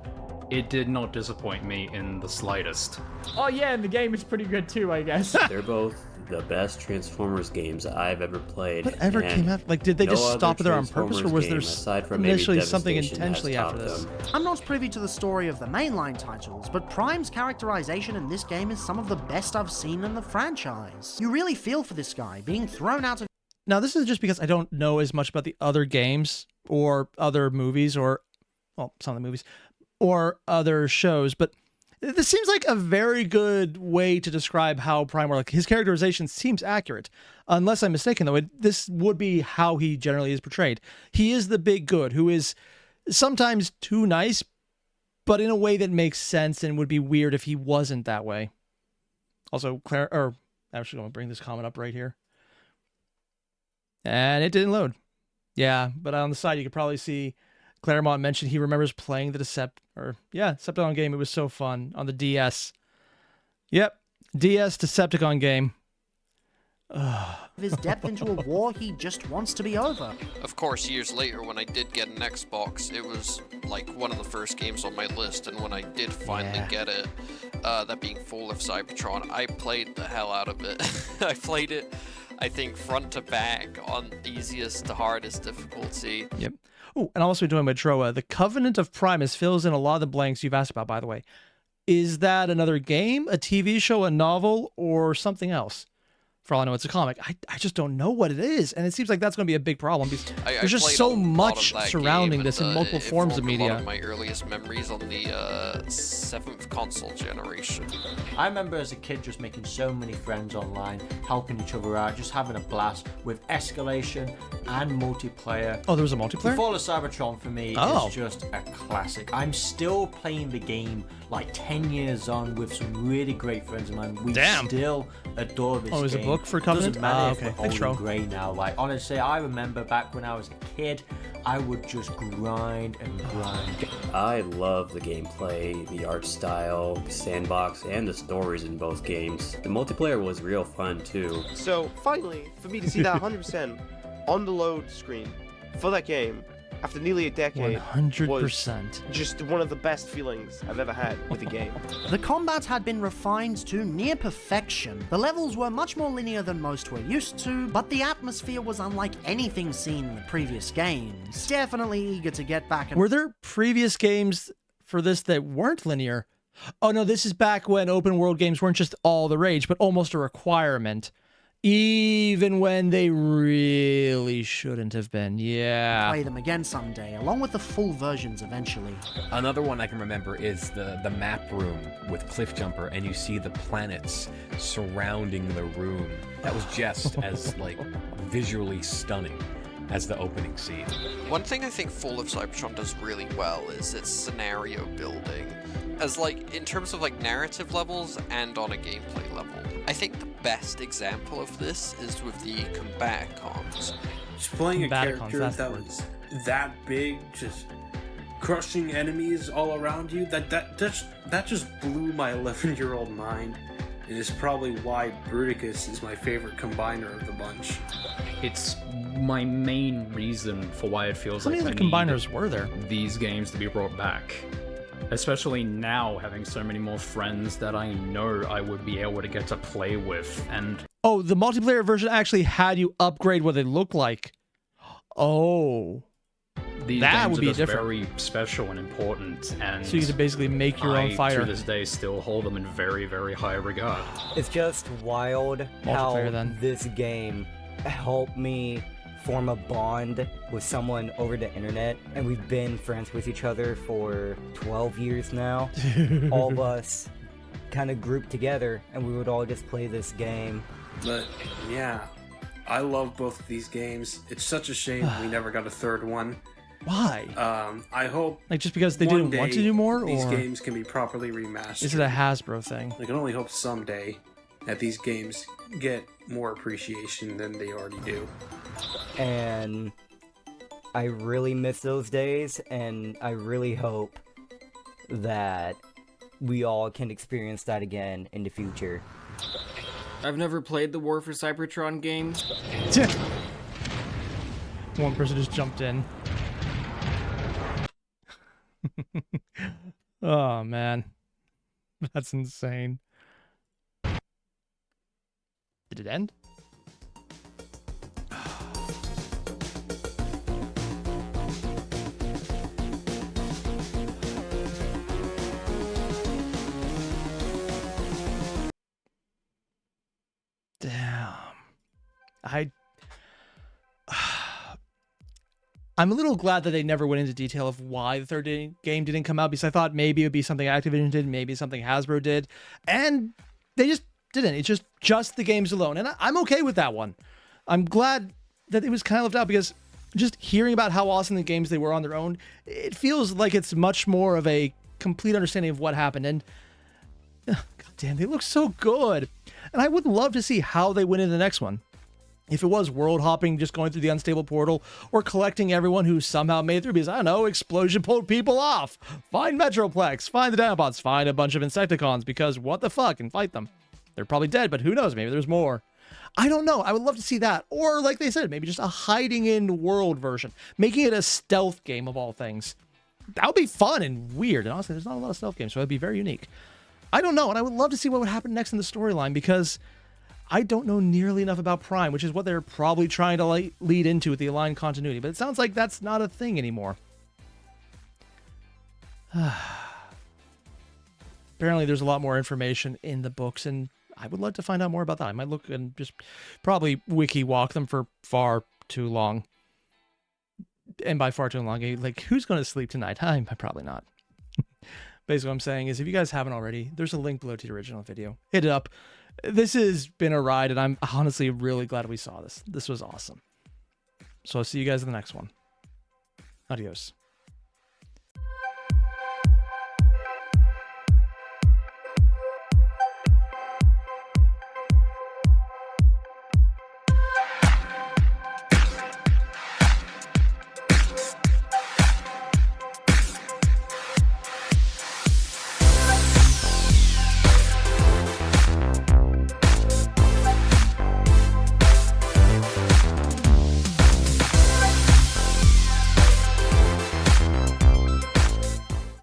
it did not disappoint me in the slightest. Oh yeah, and the game is pretty good too, I guess. They're both the best Transformers games I've ever played. Whatever came out, like, did they just stop there on purpose, or was there initially something intentionally after this? I'm not privy to the story of the mainline titles, but Prime's characterization in this game is some of the best I've seen in the franchise. You really feel for this guy being thrown out of... Now, this is just because I don't know as much about the other games or other movies or, well, some of the movies or other shows, but this seems like a very good way to describe how Prime works. Like, his characterization seems accurate. Unless I'm mistaken, though, this would be how he generally is portrayed. He is the big good who is sometimes too nice, but in a way that makes sense and would be weird if he wasn't that way. Also, actually, I'm going to bring this comment up right here. And it didn't load. Yeah, but on the side, you could probably see Claremont mentioned he remembers playing the Decepticon game. It was so fun on the DS. Yep, DS Decepticon game. his depth into a war he just wants to be over. Of course, years later, when I did get an Xbox, it was like one of the first games on my list, and when I did finally get it, that being Fall of Cybertron, I played the hell out of it. I played it I think front to back on easiest to hardest difficulty. Yep. Oh, and I'm also doing Metroa. The Covenant of Primus fills in a lot of the blanks you've asked about, by the way. Is that another game, a TV show, a novel, or something else? For all I know, it's a comic. I just don't know what it is, and it seems like that's going to be a big problem because there's just so much surrounding this in multiple forms of media. One of my earliest memories on the 7th console generation. I remember as a kid just making so many friends online, helping each other out, just having a blast with escalation and multiplayer. Oh, there was a multiplayer? The Fall of Cybertron for me is just a classic. I'm still playing the game like 10 years on with some really great friends of mine. We still adore this game. Oh, is a book for Covenant? Doesn't matter okay. if we're old and grey now. Like, honestly, I remember back when I was a kid, I would just grind and grind. I love the gameplay, the art style, sandbox, and the stories in both games. The multiplayer was real fun too. So, finally, for me to see that 100% on the load screen for that game, after nearly a decade, 100%. was just one of the best feelings I've ever had with a game. The combat had been refined to near perfection. The levels were much more linear than most were used to, but the atmosphere was unlike anything seen in the previous games. Definitely eager to get back. Were there previous games for this that weren't linear? Oh no, this is back when open world games weren't just all the rage, but almost a requirement. Even when they really shouldn't have been, yeah. Play them again someday, along with the full versions eventually. Another one I can remember is the map room with Cliffjumper, and you see the planets surrounding the room. That was just as, like, visually stunning as the opening scene. One thing I think Fall of Cybertron does really well is its scenario building. As, like, in terms of, like, narrative levels and on a gameplay level. I think the best example of this is with the Combaticons. Just playing a character that was that big, just crushing enemies all around you, that just blew my 11-year-old mind. And it's probably why Bruticus is my favorite combiner of the bunch. It's my main reason for why it feels like how many combiners were there? These games to be brought back. Especially now, having so many more friends that I know I would be able to get to play with, and... Oh, the multiplayer version actually had you upgrade what they look like. Oh. These that games would are be just different. very special and important, and... So you could basically make your own fighter. I, to this day, still hold them in very, very high regard. It's just wild how this game helped me form a bond with someone over the internet, and we've been friends with each other for 12 years now. All of us kind of grouped together, and we would all just play this game. But yeah, I love both of these games. It's such a shame we never got a third one. Why? I hope like just because they didn't want to do more, these or games can be properly remastered. Is it a Hasbro thing? I can only hope someday that these games get more appreciation than they already do. And I really miss those days, and I really hope that we all can experience that again in the future. I've never played the War for Cybertron games. One person just jumped in. Oh man, that's insane. Did it end? Damn. I'm a little glad that they never went into detail of why the third game didn't come out, because I thought maybe it would be something Activision did, maybe something Hasbro did, and they just didn't. It's just the games alone, and I'm okay with that one. I'm glad that it was kind of left out, because just hearing about how awesome the games they were on their own, it feels like it's much more of a complete understanding of what happened, and God damn, they look so good. And I would love to see how they went into the next one. If it was world hopping, just going through the unstable portal, or collecting everyone who somehow made it through, because, I don't know, explosion pulled people off. Find Metroplex, find the Dinobots, find a bunch of Insecticons, because what the fuck, and fight them. They're probably dead, but who knows, maybe there's more. I don't know, I would love to see that. Or, like they said, maybe just a hiding in world version. Making it a stealth game of all things. That would be fun and weird, and honestly, there's not a lot of stealth games, so it'd be very unique. I don't know, and I would love to see what would happen next in the storyline, because I don't know nearly enough about Prime, which is what they're probably trying to lead into with the aligned continuity, but it sounds like that's not a thing anymore. Apparently there's a lot more information in the books, and I would love to find out more about that. I might look and just probably wiki walk them for far too long. And by far too long, like, who's going to sleep tonight? I'm probably not. Basically what I'm saying is, if you guys haven't already, there's a link below to the original video. Hit it up. This has been a ride, and I'm honestly really glad we saw this. This was awesome. So I'll see you guys in the next one. Adios.